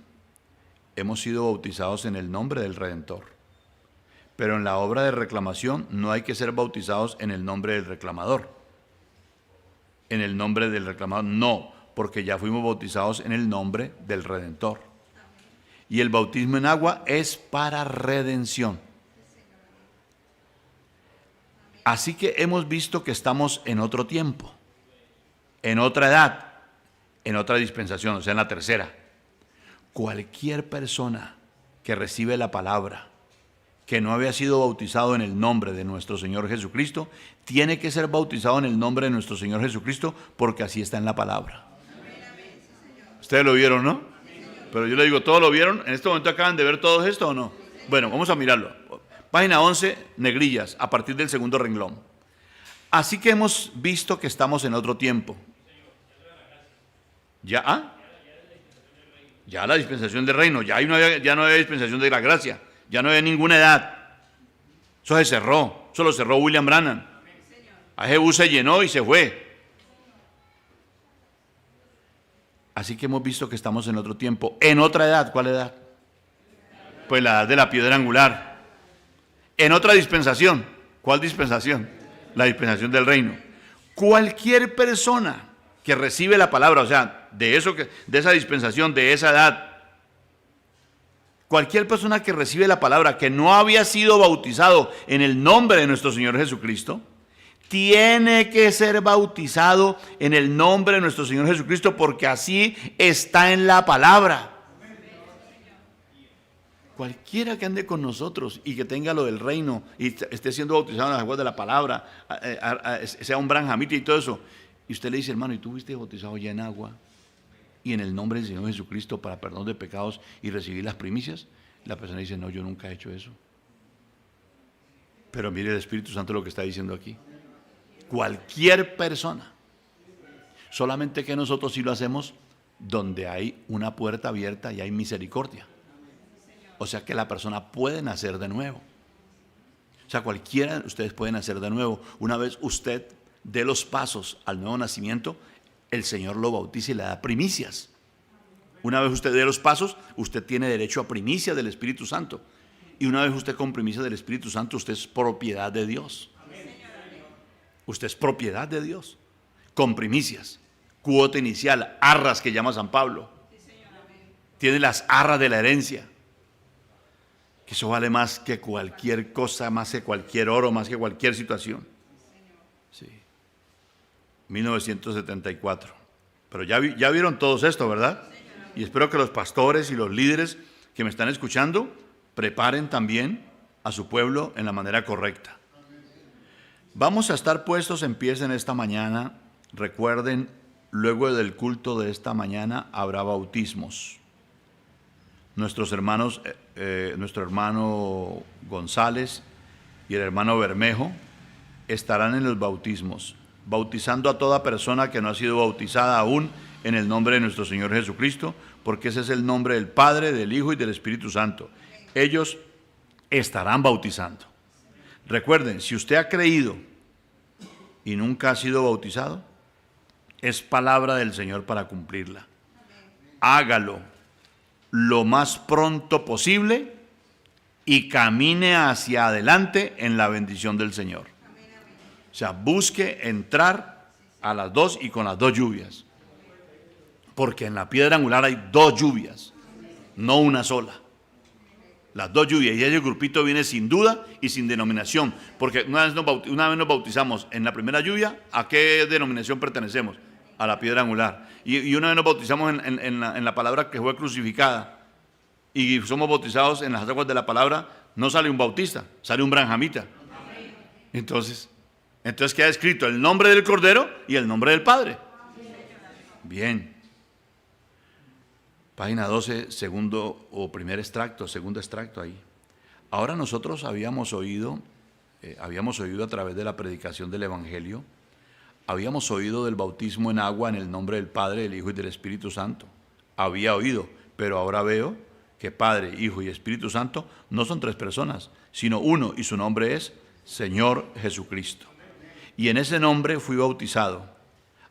S1: hemos sido bautizados en el nombre del Redentor. Pero en la obra de reclamación no hay que ser bautizados en el nombre del reclamador. En el nombre del reclamador no, porque ya fuimos bautizados en el nombre del Redentor. Y el bautismo en agua es para redención. Así que hemos visto que estamos en otro tiempo, en otra edad, en otra dispensación, o sea, en la tercera. Cualquier persona que recibe la palabra, que no había sido bautizado en el nombre de nuestro Señor Jesucristo, tiene que ser bautizado en el nombre de nuestro Señor Jesucristo, porque así está en la palabra. Ustedes lo vieron, ¿no? Pero yo le digo, ¿todos lo vieron? ¿En este momento acaban de ver todo esto o no? Bueno, vamos a mirarlo. Página 11, negrillas, a partir del segundo renglón. Así que hemos visto que estamos en otro tiempo. ¿Ya? Ya la dispensación del reino, ya no había dispensación de la gracia, ya no había ninguna edad. Eso se cerró, eso lo cerró William Branham. A Jebús se llenó y se fue. Así que hemos visto que estamos en otro tiempo, en otra edad. ¿Cuál edad? Pues la edad de la piedra angular. En otra dispensación. ¿Cuál dispensación? La dispensación del reino. Cualquier persona que recibe la palabra, o sea, de esa dispensación, de esa edad, cualquier persona que recibe la palabra, que no había sido bautizado en el nombre de nuestro Señor Jesucristo, tiene que ser bautizado en el nombre de nuestro Señor Jesucristo, porque así está en la palabra. Cualquiera que ande con nosotros y que tenga lo del reino y esté siendo bautizado en las aguas de la palabra, sea un branjamita y todo eso, y usted le dice, hermano, ¿y tú fuiste bautizado ya en agua y en el nombre del Señor Jesucristo para perdón de pecados y recibir las primicias? La persona dice, no, yo nunca he hecho eso. Pero mire el Espíritu Santo lo que está diciendo aquí. Cualquier persona, solamente que nosotros sí lo hacemos donde hay una puerta abierta y hay misericordia. O sea que la persona puede nacer de nuevo. O sea, cualquiera de ustedes puede nacer de nuevo. Una vez usted dé los pasos al nuevo nacimiento, el Señor lo bautiza y le da primicias. Una vez usted dé los pasos, usted tiene derecho a primicia del Espíritu Santo. Y una vez usted con primicia del Espíritu Santo, usted es propiedad de Dios. Usted es propiedad de Dios. Con primicias. Cuota inicial, arras que llama San Pablo. Tiene las arras de la herencia. Que eso vale más que cualquier cosa, más que cualquier oro, más que cualquier situación. Sí. 1974. Pero ya vieron todos esto, ¿verdad? Y espero que los pastores y los líderes que me están escuchando preparen también a su pueblo en la manera correcta. Vamos a estar puestos en pies en esta mañana. Recuerden, luego del culto de esta mañana habrá bautismos. Nuestros hermanos, nuestro hermano González y el hermano Bermejo estarán en los bautismos, bautizando a toda persona que no ha sido bautizada aún en el nombre de nuestro Señor Jesucristo, porque ese es el nombre del Padre, del Hijo y del Espíritu Santo. Ellos estarán bautizando. Recuerden, si usted ha creído y nunca ha sido bautizado, es palabra del Señor para cumplirla. Hágalo lo más pronto posible y camine hacia adelante en la bendición del Señor. O sea, busque entrar a las dos y con las dos lluvias. Porque en la piedra angular hay dos lluvias, no una sola. Las dos lluvias, y ese grupito viene sin duda y sin denominación. Porque una vez nos bautizamos en la primera lluvia, ¿a qué denominación pertenecemos? A la piedra angular. Y una vez nos bautizamos en la palabra que fue crucificada y somos bautizados en las aguas de la palabra, no sale un bautista, sale un branjamita. Entonces queda escrito el nombre del Cordero y el nombre del Padre. Bien. Página 12, segundo extracto ahí. Ahora nosotros habíamos oído a través de la predicación del Evangelio, habíamos oído del bautismo en agua en el nombre del Padre, del Hijo y del Espíritu Santo. Había oído, pero ahora veo que Padre, Hijo y Espíritu Santo no son tres personas, sino uno, y su nombre es Señor Jesucristo. Y en ese nombre fui bautizado.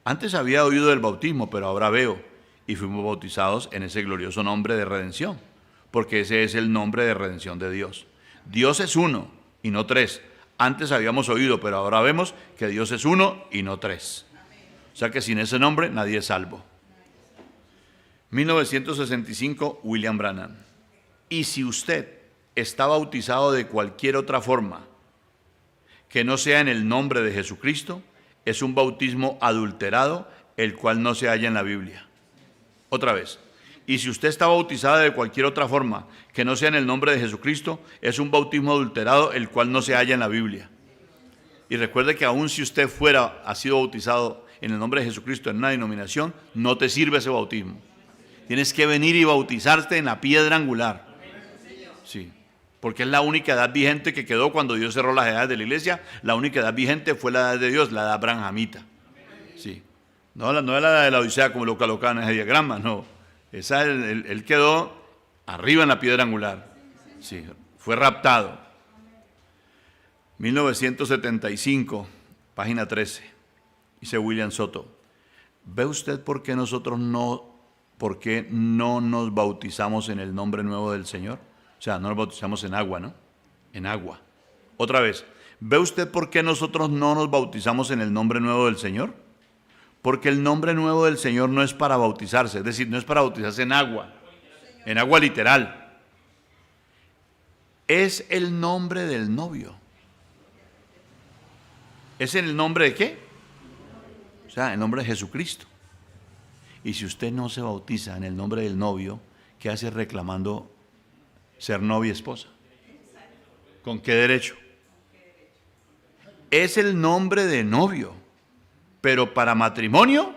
S1: Antes había oído del bautismo, pero ahora veo, y fuimos bautizados en ese glorioso nombre de redención, porque ese es el nombre de redención de Dios. Dios es uno y no tres. Antes habíamos oído, pero ahora vemos que Dios es uno y no tres. O sea que sin ese nombre nadie es salvo. 1965, William Branham. Y si usted está bautizado de cualquier otra forma que no sea en el nombre de Jesucristo, es un bautismo adulterado, el cual no se halla en la Biblia. Otra vez. Y si usted está bautizado de cualquier otra forma que no sea en el nombre de Jesucristo, es un bautismo adulterado, el cual no se halla en la Biblia. Y recuerde que aun si usted ha sido bautizado en el nombre de Jesucristo en una denominación, no te sirve ese bautismo. Tienes que venir y bautizarte en la piedra angular. Sí, porque es la única edad vigente que quedó cuando Dios cerró las edades de la iglesia. La única edad vigente fue la edad de Dios, la edad abrahamita. Sí, no es la edad de la Odisea como lo colocaban en ese diagrama, no. Esa, él quedó arriba en la piedra angular. Sí, fue raptado. 1975, página 13, dice William Soto. ¿Ve usted por qué no nos bautizamos en el nombre nuevo del Señor? O sea, no nos bautizamos en agua, ¿no? En agua. Otra vez, ¿ve usted por qué nosotros no nos bautizamos en el nombre nuevo del Señor? Porque el nombre nuevo del Señor no es para bautizarse, es decir, no es para bautizarse en agua literal. Es el nombre del novio. ¿Es el nombre de qué? O sea, el nombre de Jesucristo. Y si usted no se bautiza en el nombre del novio, ¿qué hace reclamando ser novia y esposa? ¿Con qué derecho? Es el nombre de novio, pero para matrimonio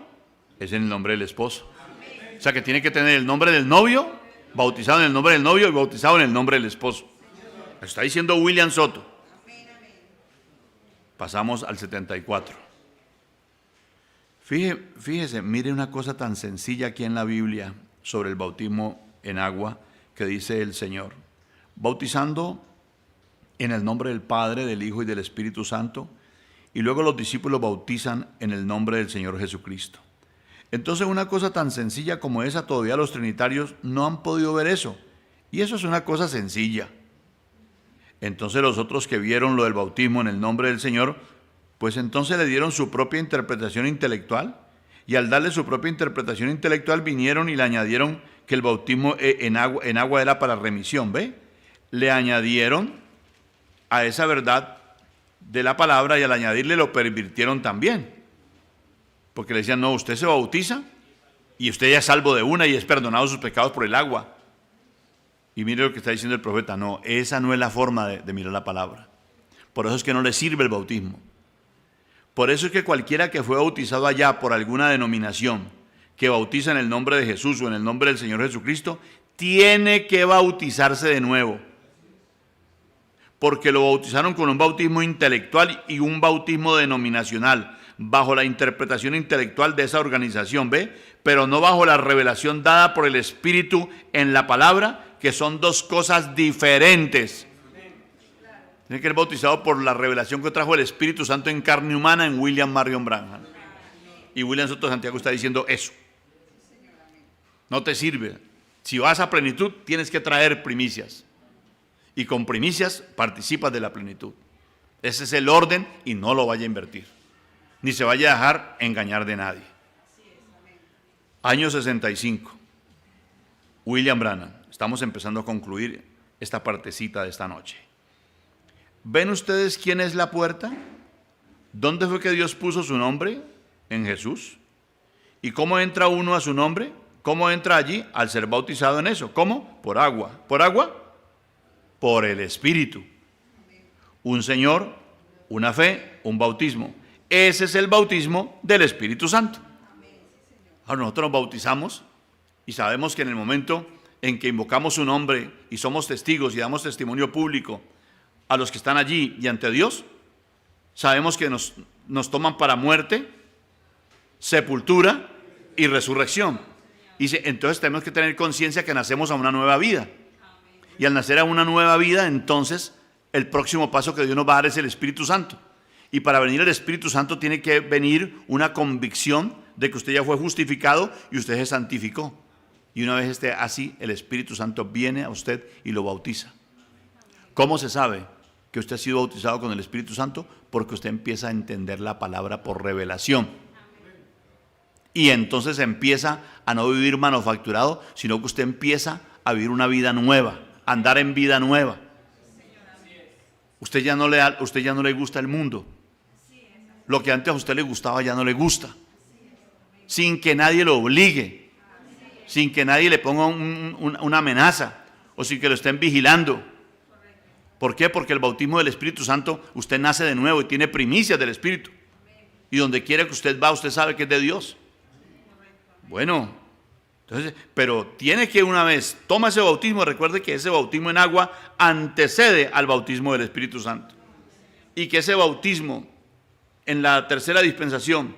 S1: es el nombre del esposo. O sea que tiene que tener el nombre del novio, bautizado en el nombre del novio y bautizado en el nombre del esposo. Lo está diciendo William Soto. Pasamos al 74. Fíjese, mire una cosa tan sencilla aquí en la Biblia sobre el bautismo en agua que dice el Señor. Bautizando en el nombre del Padre, del Hijo y del Espíritu Santo, y luego los discípulos bautizan en el nombre del Señor Jesucristo. Entonces una cosa tan sencilla como esa, todavía los trinitarios no han podido ver eso. Y eso es una cosa sencilla. Entonces los otros que vieron lo del bautismo en el nombre del Señor, pues entonces le dieron su propia interpretación intelectual, y al darle su propia interpretación intelectual vinieron y le añadieron que el bautismo en agua era para remisión, ¿ve? Le añadieron a esa verdad de la palabra, y al añadirle lo pervirtieron también. Porque le decían, no, usted se bautiza y usted ya es salvo de una y es perdonado sus pecados por el agua. Y mire lo que está diciendo el profeta, no, esa no es la forma de mirar la palabra. Por eso es que no le sirve el bautismo. Por eso es que cualquiera que fue bautizado allá por alguna denominación, que bautiza en el nombre de Jesús o en el nombre del Señor Jesucristo, tiene que bautizarse de nuevo. Porque lo bautizaron con un bautismo intelectual y un bautismo denominacional, bajo la interpretación intelectual de esa organización, ¿ve? Pero no bajo la revelación dada por el Espíritu en la palabra, que son dos cosas diferentes. Tiene que ser bautizado por la revelación que trajo el Espíritu Santo en carne humana en William Marion Branham. Y William Soto Santiago está diciendo eso. No te sirve. Si vas a plenitud, tienes que traer primicias. Y con primicias participas de la plenitud. Ese es el orden y no lo vaya a invertir. Ni se vaya a dejar engañar de nadie. Año 65. William Branham. Estamos empezando a concluir esta partecita de esta noche. ¿Ven ustedes quién es la puerta? ¿Dónde fue que Dios puso su nombre? En Jesús. ¿Y cómo entra uno a su nombre? ¿Cómo entra allí? Al ser bautizado en eso. ¿Cómo? Por agua. ¿Por agua? Por el Espíritu. Un Señor, una fe, un bautismo. Ese es el bautismo del Espíritu Santo. Ahora nosotros nos bautizamos y sabemos que en el momento en que invocamos su nombre y somos testigos y damos testimonio público a los que están allí y ante Dios, sabemos que nos toman para muerte, sepultura y resurrección. Y entonces tenemos que tener conciencia que nacemos a una nueva vida. y al nacer a una nueva vida, entonces el próximo paso que Dios nos va a dar es el Espíritu Santo. Y para venir el Espíritu Santo tiene que venir una convicción de que usted ya fue justificado y usted se santificó. Y una vez esté así, el Espíritu Santo viene a usted y lo bautiza. ¿Cómo se sabe que usted ha sido bautizado con el Espíritu Santo? Porque usted empieza a entender la palabra por revelación. Y entonces empieza a no vivir manufacturado, sino que usted empieza a vivir una vida nueva, a andar en vida nueva. Usted ya no le gusta el mundo. Lo que antes a usted le gustaba ya no le gusta. Sin que nadie lo obligue, sin que nadie le ponga una amenaza o sin que lo estén vigilando. ¿Por qué? Porque el bautismo del Espíritu Santo, usted nace de nuevo y tiene primicias del Espíritu. Y donde quiera que usted va, usted sabe que es de Dios. Bueno, entonces, pero tiene que una vez, toma ese bautismo, recuerde que ese bautismo en agua antecede al bautismo del Espíritu Santo. Y que ese bautismo en la tercera dispensación,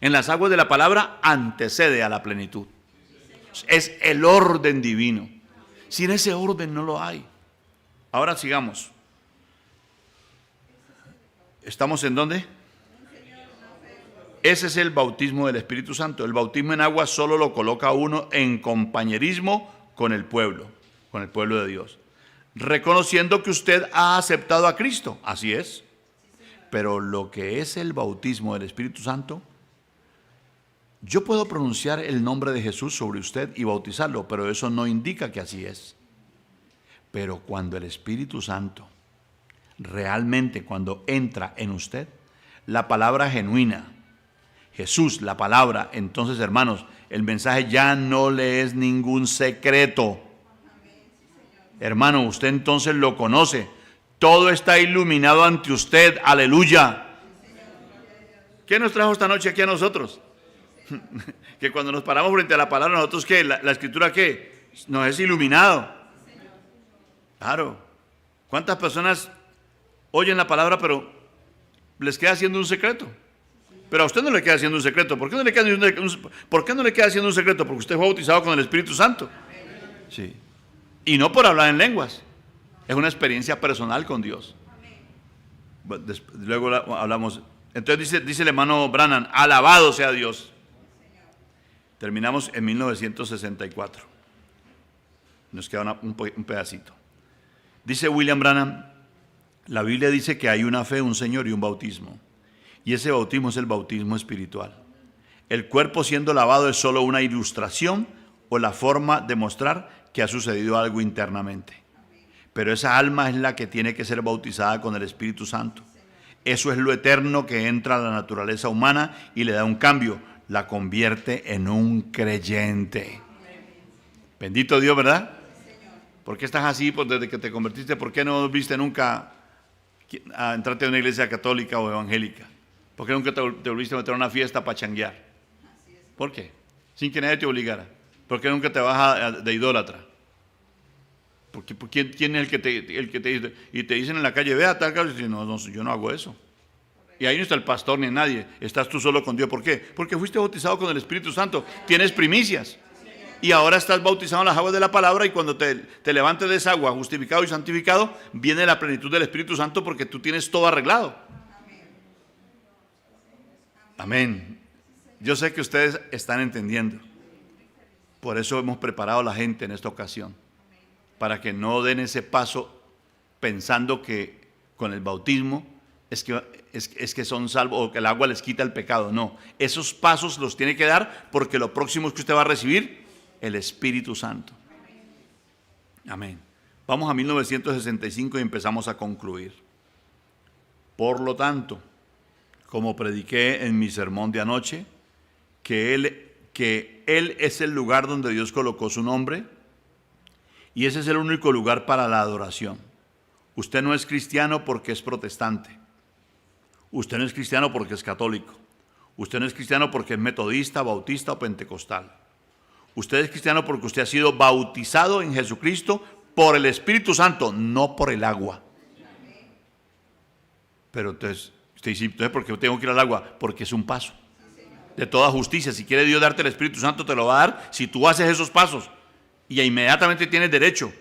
S1: en las aguas de la palabra, antecede a la plenitud. Es el orden divino. Sin ese orden no lo hay. Ahora sigamos. ¿Estamos en dónde? Ese es el bautismo del Espíritu Santo. El bautismo en agua solo lo coloca a uno en compañerismo con el pueblo de Dios. Reconociendo que usted ha aceptado a Cristo. Así es. Pero lo que es el bautismo del Espíritu Santo, yo puedo pronunciar el nombre de Jesús sobre usted y bautizarlo, pero eso no indica que así es. Pero cuando el Espíritu Santo realmente, cuando entra en usted, la palabra genuina, Jesús, la palabra, entonces hermanos, el mensaje ya no le es ningún secreto. Hermano, usted entonces lo conoce. Todo está iluminado ante usted. Aleluya. ¿Qué nos trajo esta noche aquí a nosotros? Que cuando nos paramos frente a la palabra, nosotros, ¿qué? La escritura, ¿qué? Nos es iluminado. Claro. ¿Cuántas personas oyen la palabra pero les queda siendo un secreto? Pero a usted no le queda siendo un secreto. ¿Por qué no le queda siendo un secreto? Porque usted fue bautizado con el Espíritu Santo. Sí. Y no por hablar en lenguas. Es una experiencia personal con Dios. Luego hablamos. Entonces dice el hermano Branham, alabado sea Dios. Terminamos en 1964. Nos queda un pedacito. Dice William Branham, la Biblia dice que hay una fe, un Señor y un bautismo. Y ese bautismo es el bautismo espiritual. El cuerpo siendo lavado es solo una ilustración o la forma de mostrar que ha sucedido algo internamente. Pero esa alma es la que tiene que ser bautizada con el Espíritu Santo. Eso es lo eterno que entra a la naturaleza humana y le da un cambio. La convierte en un creyente. Bendito Dios, ¿verdad? ¿Por qué estás así desde que te convertiste? ¿Por qué no viste nunca a entrarte a una iglesia católica o evangélica? ¿Por qué nunca te volviste a meter a una fiesta para changuear? ¿Por qué? Sin que nadie te obligara. ¿Por qué nunca te vas de idólatra? Porque ¿quién es el que te dice? Y te dicen en la calle, ve a tal caso, y dices, no, yo no hago eso. Y ahí no está el pastor ni nadie, estás tú solo con Dios. ¿Por qué? Porque fuiste bautizado con el Espíritu Santo, tienes primicias. Y ahora estás bautizado en las aguas de la palabra y cuando te levantes de esa agua, justificado y santificado, viene la plenitud del Espíritu Santo porque tú tienes todo arreglado. Amén. Yo sé que ustedes están entendiendo. Por eso hemos preparado a la gente en esta ocasión. Para que no den ese paso pensando que con el bautismo es que son salvos o que el agua les quita el pecado. No, esos pasos los tiene que dar porque lo próximo es que usted va a recibir el Espíritu Santo. Amén. Vamos a 1965 y empezamos a concluir. Por lo tanto, como prediqué en mi sermón de anoche, que Él es el lugar donde Dios colocó su nombre y ese es el único lugar para la adoración. Usted no es cristiano porque es protestante. Usted no es cristiano porque es católico. Usted no es cristiano porque es metodista, bautista o pentecostal. Usted es cristiano porque usted ha sido bautizado en Jesucristo por el Espíritu Santo, no por el agua. Pero entonces, usted dice, entonces, ¿por qué tengo que ir al agua? Porque es un paso de toda justicia. Si quiere Dios darte el Espíritu Santo, te lo va a dar si tú haces esos pasos. Y inmediatamente tienes derecho.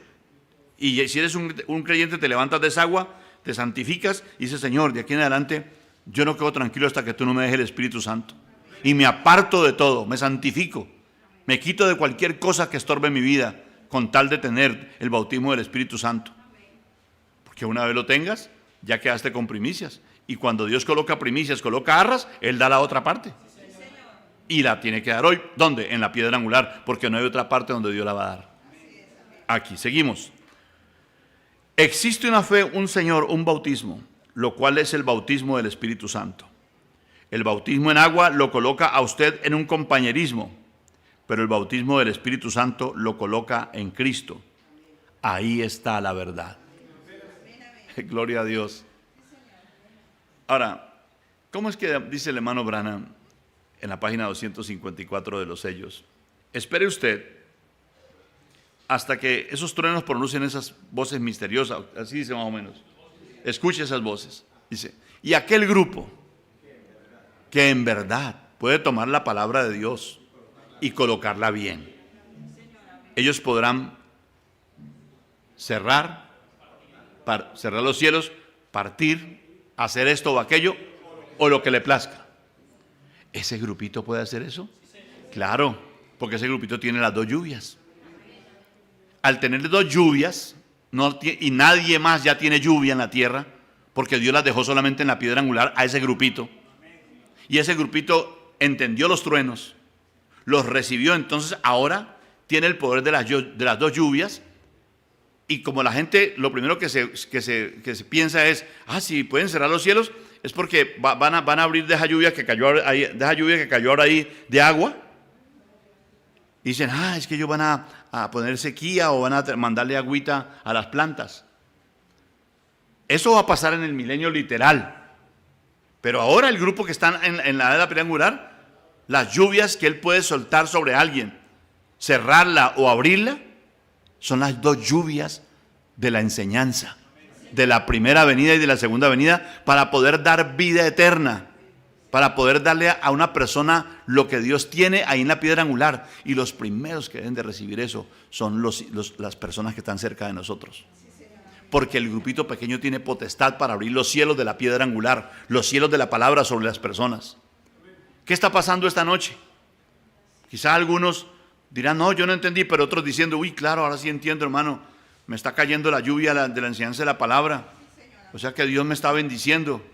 S1: Y si eres un creyente, te levantas de esa agua, te santificas y dices, Señor, de aquí en adelante yo no quedo tranquilo hasta que tú no me dejes el Espíritu Santo. Y me aparto de todo, me santifico, me quito de cualquier cosa que estorbe mi vida con tal de tener el bautismo del Espíritu Santo. Porque una vez lo tengas, ya quedaste con primicias. Y cuando Dios coloca primicias, coloca arras, Él da la otra parte. Y la tiene que dar hoy. ¿Dónde? En la piedra angular, porque no hay otra parte donde Dios la va a dar. Aquí, seguimos. Existe una fe, un Señor, un bautismo, lo cual es el bautismo del Espíritu Santo. El bautismo en agua lo coloca a usted en un compañerismo, pero el bautismo del Espíritu Santo lo coloca en Cristo. Ahí está la verdad. Gloria a Dios. Ahora, ¿cómo es que dice el hermano Branham en la página 254 de los sellos? Espere usted hasta que esos truenos pronuncien esas voces misteriosas, así dice más o menos. Escuche esas voces. Dice, y aquel grupo que en verdad puede tomar la palabra de Dios y colocarla bien, ellos podrán cerrar los cielos, partir, hacer esto o aquello, o lo que le plazca. ¿Ese grupito puede hacer eso? Claro, porque ese grupito tiene las dos lluvias. Al tener dos lluvias, y nadie más ya tiene lluvia en la tierra, porque Dios las dejó solamente en la piedra angular a ese grupito. Y ese grupito entendió los truenos, los recibió, entonces ahora tiene el poder de las dos lluvias. Y como la gente, lo primero que se piensa es, si pueden cerrar los cielos, es porque van a abrir de esa lluvia que cayó ahora ahí de agua. Y dicen, es que ellos van a poner sequía o van a mandarle agüita a las plantas. Eso va a pasar en el milenio literal. Pero ahora el grupo que está en la edad de la piedra angular, las lluvias que él puede soltar sobre alguien, cerrarla o abrirla, son las dos lluvias de la enseñanza, de la primera venida y de la segunda venida, para poder dar vida eterna, para poder darle a una persona lo que Dios tiene ahí en la piedra angular. Y los primeros que deben de recibir eso son las personas que están cerca de nosotros. Porque el grupito pequeño tiene potestad para abrir los cielos de la piedra angular, los cielos de la palabra sobre las personas. ¿Qué está pasando esta noche? Quizá algunos dirán, no, yo no entendí, pero otros diciendo, claro, ahora sí entiendo, hermano, me está cayendo la lluvia de la enseñanza de la palabra. O sea que Dios me está bendiciendo.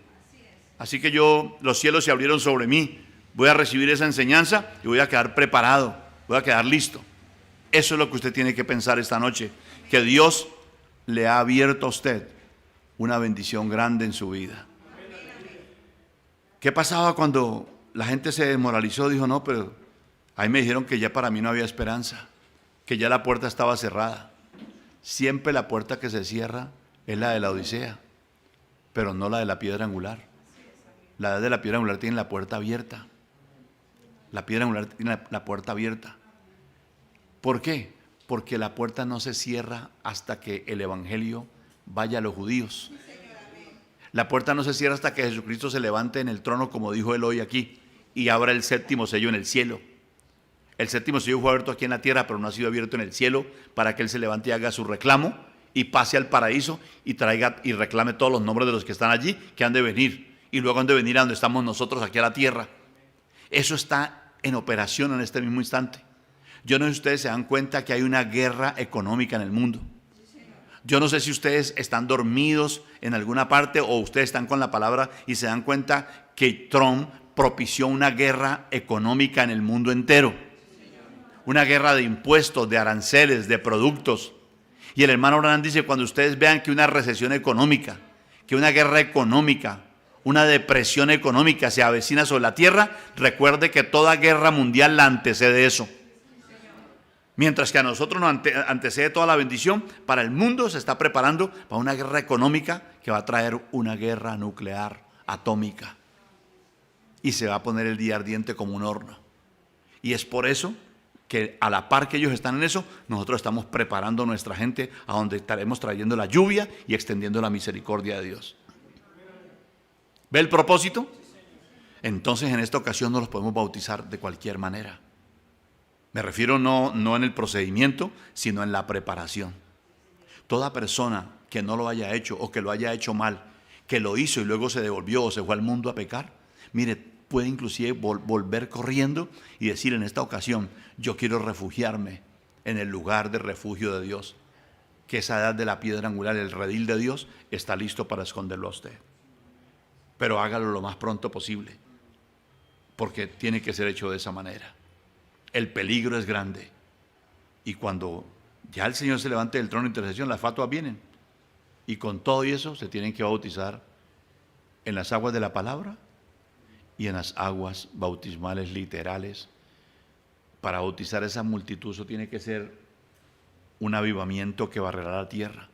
S1: Así que los cielos se abrieron sobre mí. Voy a recibir esa enseñanza y voy a quedar preparado, voy a quedar listo. Eso es lo que usted tiene que pensar esta noche, que Dios le ha abierto a usted una bendición grande en su vida. ¿Qué pasaba cuando la gente se desmoralizó? Dijo, no, pero ahí me dijeron que ya para mí no había esperanza, que ya la puerta estaba cerrada. Siempre la puerta que se cierra es la de la Odisea, pero no la de la piedra angular. La de la piedra angular tiene la puerta abierta. La piedra angular tiene la puerta abierta. ¿Por qué? Porque la puerta no se cierra hasta que el evangelio vaya a los judíos. La puerta no se cierra hasta que Jesucristo se levante en el trono, como dijo él hoy aquí, y abra el séptimo sello en el cielo. El séptimo sello fue abierto aquí en la tierra, pero no ha sido abierto en el cielo, para que él se levante y haga su reclamo y pase al paraíso y traiga y reclame todos los nombres de los que están allí, que han de venir, y luego han de venir a donde estamos nosotros, aquí a la tierra. Eso está en operación en este mismo instante. Yo no sé si ustedes se dan cuenta que hay una guerra económica en el mundo. Yo no sé si ustedes están dormidos en alguna parte o ustedes están con la palabra y se dan cuenta que Trump propició una guerra económica en el mundo entero. Una guerra de impuestos, de aranceles, de productos. Y el hermano Branham dice, cuando ustedes vean que una recesión económica, que una guerra económica, una depresión económica se avecina sobre la tierra, recuerde que toda guerra mundial la antecede eso. Mientras que a nosotros nos antecede toda la bendición, para el mundo se está preparando para una guerra económica que va a traer una guerra nuclear, atómica. Y se va a poner el día ardiente como un horno. Y es por eso que a la par que ellos están en eso, nosotros estamos preparando a nuestra gente a donde estaremos trayendo la lluvia y extendiendo la misericordia de Dios. ¿Ve el propósito? Entonces en esta ocasión no los podemos bautizar de cualquier manera. Me refiero no en el procedimiento, sino en la preparación. Toda persona que no lo haya hecho o que lo haya hecho mal, que lo hizo y luego se devolvió o se fue al mundo a pecar, mire, puede inclusive volver corriendo y decir en esta ocasión, yo quiero refugiarme en el lugar de refugio de Dios, que esa edad de la piedra angular, el redil de Dios, está listo para esconderlo a usted. Pero hágalo lo más pronto posible, porque tiene que ser hecho de esa manera. El peligro es grande, y cuando ya el Señor se levante del trono de intercesión, las fatuas vienen, y con todo y eso se tienen que bautizar en las aguas de la palabra y en las aguas bautismales literales. Para bautizar esa multitud, eso tiene que ser un avivamiento que barrerá la tierra.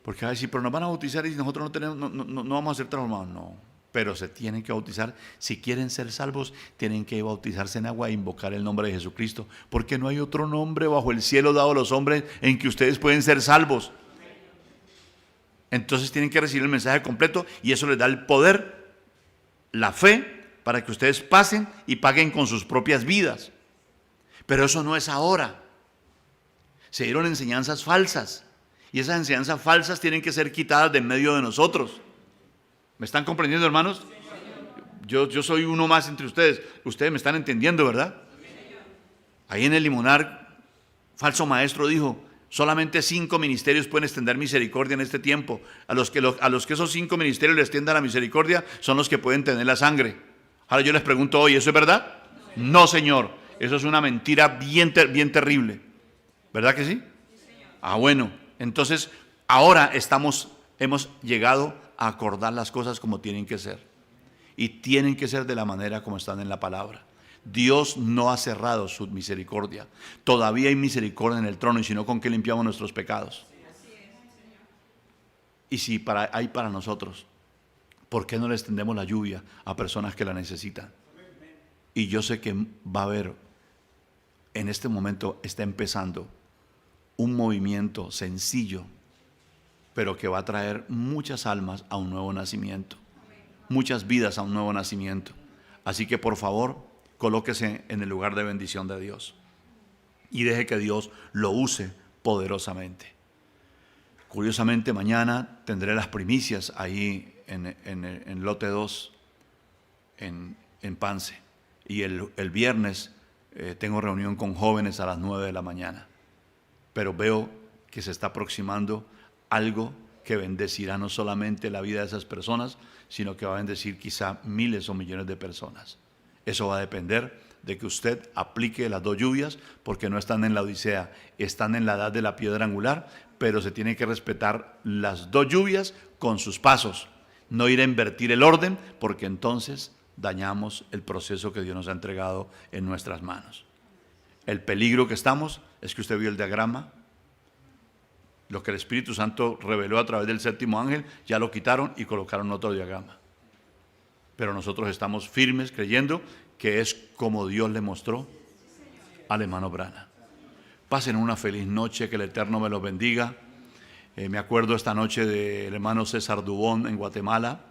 S1: Porque a decir, pero nos van a bautizar y nosotros no vamos a ser transformados. No, pero se tienen que bautizar. Si quieren ser salvos, tienen que bautizarse en agua e invocar el nombre de Jesucristo, porque no hay otro nombre bajo el cielo dado a los hombres en que ustedes pueden ser salvos. Entonces tienen que recibir el mensaje completo, y eso les da el poder, la fe, para que ustedes pasen y paguen con sus propias vidas. Pero eso no es ahora. Se dieron enseñanzas falsas, y esas enseñanzas falsas tienen que ser quitadas de en medio de nosotros. ¿Me están comprendiendo, hermanos? Yo soy uno más entre ustedes. Ustedes me están entendiendo, ¿verdad? Ahí en el limonar, falso maestro dijo, solamente 5 ministerios pueden extender misericordia en este tiempo. A los que esos 5 ministerios les extiendan la misericordia son los que pueden tener la sangre. Ahora yo les pregunto hoy, ¿eso es verdad? No, Señor. Eso es una mentira bien terrible. ¿Verdad que sí? Ah, bueno. Entonces, ahora hemos llegado a acordar las cosas como tienen que ser. Y tienen que ser de la manera como están en la palabra. Dios no ha cerrado su misericordia. Todavía hay misericordia en el trono, y si no, ¿con qué limpiamos nuestros pecados? Y si hay para nosotros, ¿por qué no le extendemos la lluvia a personas que la necesitan? Y yo sé que va a haber, en este momento está empezando un movimiento sencillo, pero que va a traer muchas almas a un nuevo nacimiento, muchas vidas a un nuevo nacimiento. Así que por favor, colóquese en el lugar de bendición de Dios y deje que Dios lo use poderosamente. Curiosamente, mañana tendré las primicias ahí en lote 2, en Pance. Y el viernes tengo reunión con jóvenes a las 9 de la mañana. Pero veo que se está aproximando algo que bendecirá no solamente la vida de esas personas, sino que va a bendecir quizá miles o millones de personas. Eso va a depender de que usted aplique las 2 lluvias, porque no están en la Odisea, están en la edad de la piedra angular, pero se tiene que respetar las 2 lluvias con sus pasos, no ir a invertir el orden, porque entonces dañamos el proceso que Dios nos ha entregado en nuestras manos. El peligro que estamos es que usted vio el diagrama, lo que el Espíritu Santo reveló a través del 7º ángel, ya lo quitaron y colocaron otro diagrama. Pero nosotros estamos firmes creyendo que es como Dios le mostró al hermano Branham. Pasen una feliz noche, que el Eterno me los bendiga. Me acuerdo esta noche del hermano César Dubón en Guatemala.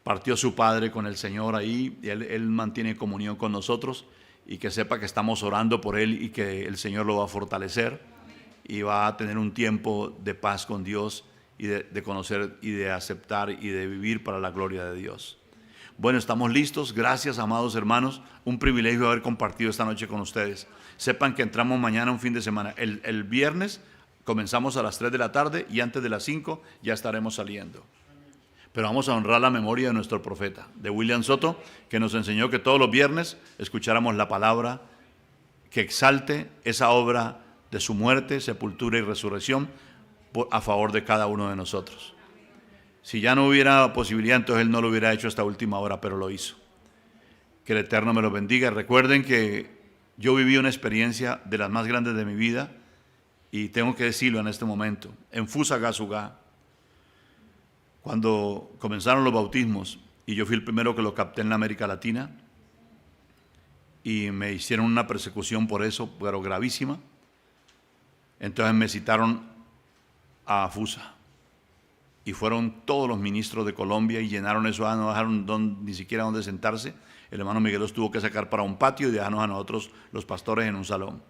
S1: Partió su padre con el Señor ahí, y él mantiene comunión con nosotros, y que sepa que estamos orando por él y que el Señor lo va a fortalecer y va a tener un tiempo de paz con Dios y de conocer y de aceptar y de vivir para la gloria de Dios. Bueno, estamos listos. Gracias, amados hermanos. Un privilegio haber compartido esta noche con ustedes. Sepan que entramos mañana un fin de semana. El viernes comenzamos a las 3 de la tarde y antes de las 5 ya estaremos saliendo. Pero vamos a honrar la memoria de nuestro profeta, de William Soto, que nos enseñó que todos los viernes escucháramos la palabra que exalte esa obra de su muerte, sepultura y resurrección a favor de cada uno de nosotros. Si ya no hubiera posibilidad, entonces él no lo hubiera hecho hasta última hora, pero lo hizo. Que el Eterno me lo bendiga. Recuerden que yo viví una experiencia de las más grandes de mi vida, y tengo que decirlo en este momento, en Fusagasugá, cuando comenzaron los bautismos, y yo fui el primero que lo capté en la América Latina, y me hicieron una persecución por eso, pero gravísima. Entonces me citaron a Fusa, y fueron todos los ministros de Colombia y llenaron eso, no dejaron ni siquiera donde sentarse. El hermano Miguel los tuvo que sacar para un patio y dejarnos a nosotros, los pastores, en un salón.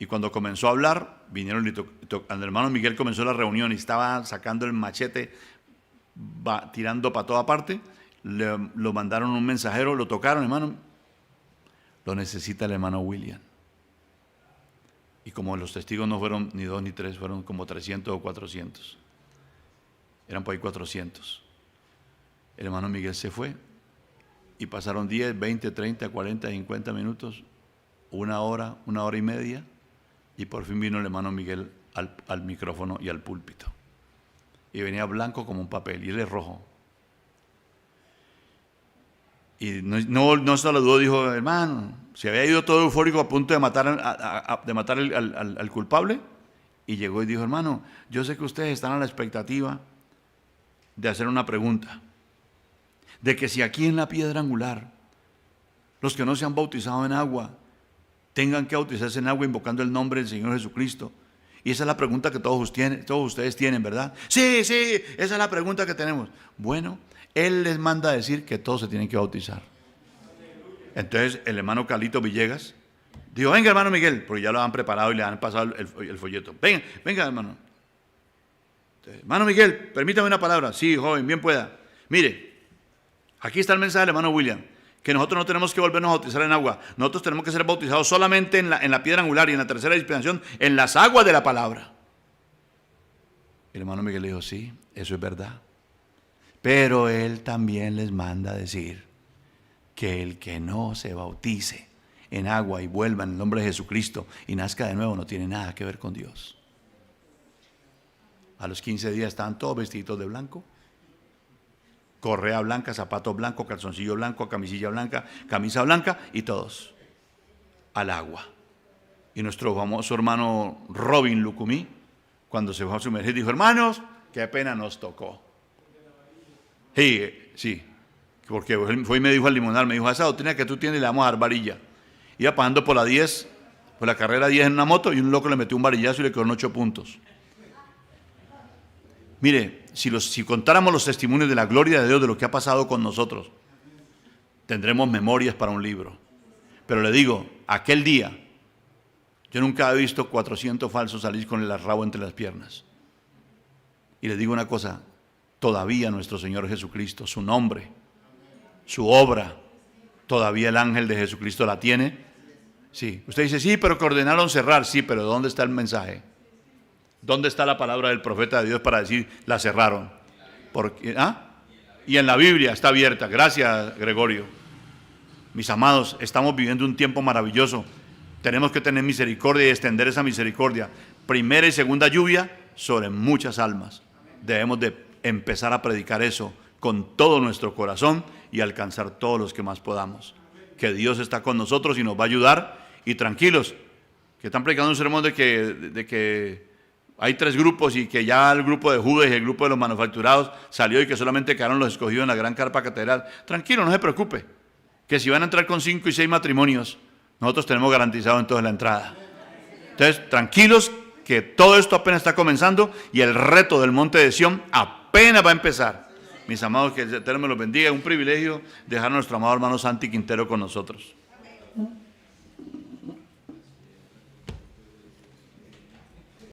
S1: Y cuando comenzó a hablar, vinieron el hermano Miguel comenzó la reunión y estaba sacando el machete, tirando para toda parte. Lo mandaron un mensajero, lo tocaron, hermano. Lo necesita el hermano William. Y como los testigos no fueron ni 2 ni 3, fueron como 300 o 400. Eran por ahí 400. El hermano Miguel se fue y pasaron 10, 20, 30, 40, 50 minutos, 1 hora, 1 hora y media, y por fin vino el hermano Miguel al micrófono y al púlpito. Y venía blanco como un papel, y él es rojo. Y no se lo dudó, dijo, hermano, se había ido todo eufórico a punto de matar al culpable, y llegó y dijo, hermano, yo sé que ustedes están a la expectativa de hacer una pregunta, de que si aquí en la piedra angular, los que no se han bautizado en agua, tengan que bautizarse en agua invocando el nombre del Señor Jesucristo. Y esa es la pregunta que todos ustedes tienen, ¿verdad? Sí, esa es la pregunta que tenemos. Bueno, Él les manda a decir que todos se tienen que bautizar. Entonces el hermano Carlito Villegas dijo, venga hermano Miguel, porque ya lo han preparado y le han pasado el folleto. Venga hermano. Entonces, hermano Miguel, permítame una palabra. Sí, joven, bien pueda. Mire, aquí está el mensaje del hermano William, que nosotros no tenemos que volvernos a bautizar en agua. Nosotros tenemos que ser bautizados solamente en la piedra angular y en la tercera dispensación, en las aguas de la palabra. El hermano Miguel le dijo, sí, eso es verdad. Pero él también les manda a decir que el que no se bautice en agua y vuelva en el nombre de Jesucristo y nazca de nuevo no tiene nada que ver con Dios. A los 15 días estaban todos vestidos de blanco, correa blanca, zapato blanco, calzoncillo blanco, camisilla blanca, camisa blanca y todos al agua. Y nuestro famoso hermano Robin Lucumí, cuando se fue a sumergir, dijo, hermanos, qué pena nos tocó. Sí, porque fue y me dijo al limonal, me dijo, esa doctrina que tú tienes le vamos a dar varilla. Iba pasando por la carrera 10 en una moto y un loco le metió un varillazo y le quedó 8 puntos. Mire, si contáramos los testimonios de la gloria de Dios, de lo que ha pasado con nosotros, tendremos memorias para un libro. Pero le digo, aquel día, yo nunca he visto 400 falsos salir con el rabo entre las piernas. Y les digo una cosa, todavía nuestro Señor Jesucristo, su nombre, su obra, todavía el ángel de Jesucristo la tiene. Sí, usted dice, sí, pero que ordenaron cerrar. Sí, pero ¿dónde está el mensaje? ¿Dónde está la palabra del profeta de Dios para decir, la cerraron? Y en la Biblia está abierta. Gracias, Gregorio. Mis amados, estamos viviendo un tiempo maravilloso. Tenemos que tener misericordia y extender esa misericordia. Primera y segunda lluvia sobre muchas almas. Debemos de empezar a predicar eso con todo nuestro corazón y alcanzar todos los que más podamos. Que Dios está con nosotros y nos va a ayudar. Y tranquilos, que están predicando un sermón de que hay 3 grupos y que ya el grupo de Judas y el grupo de los manufacturados salió y que solamente quedaron los escogidos en la gran carpa catedral. Tranquilo, no se preocupe, que si van a entrar con 5 y 6 matrimonios, nosotros tenemos garantizado entonces la entrada. Entonces, tranquilos, que todo esto apenas está comenzando y el reto del monte de Sión apenas va a empezar. Mis amados, que el Eterno me los bendiga. Es un privilegio dejar a nuestro amado hermano Santi Quintero con nosotros.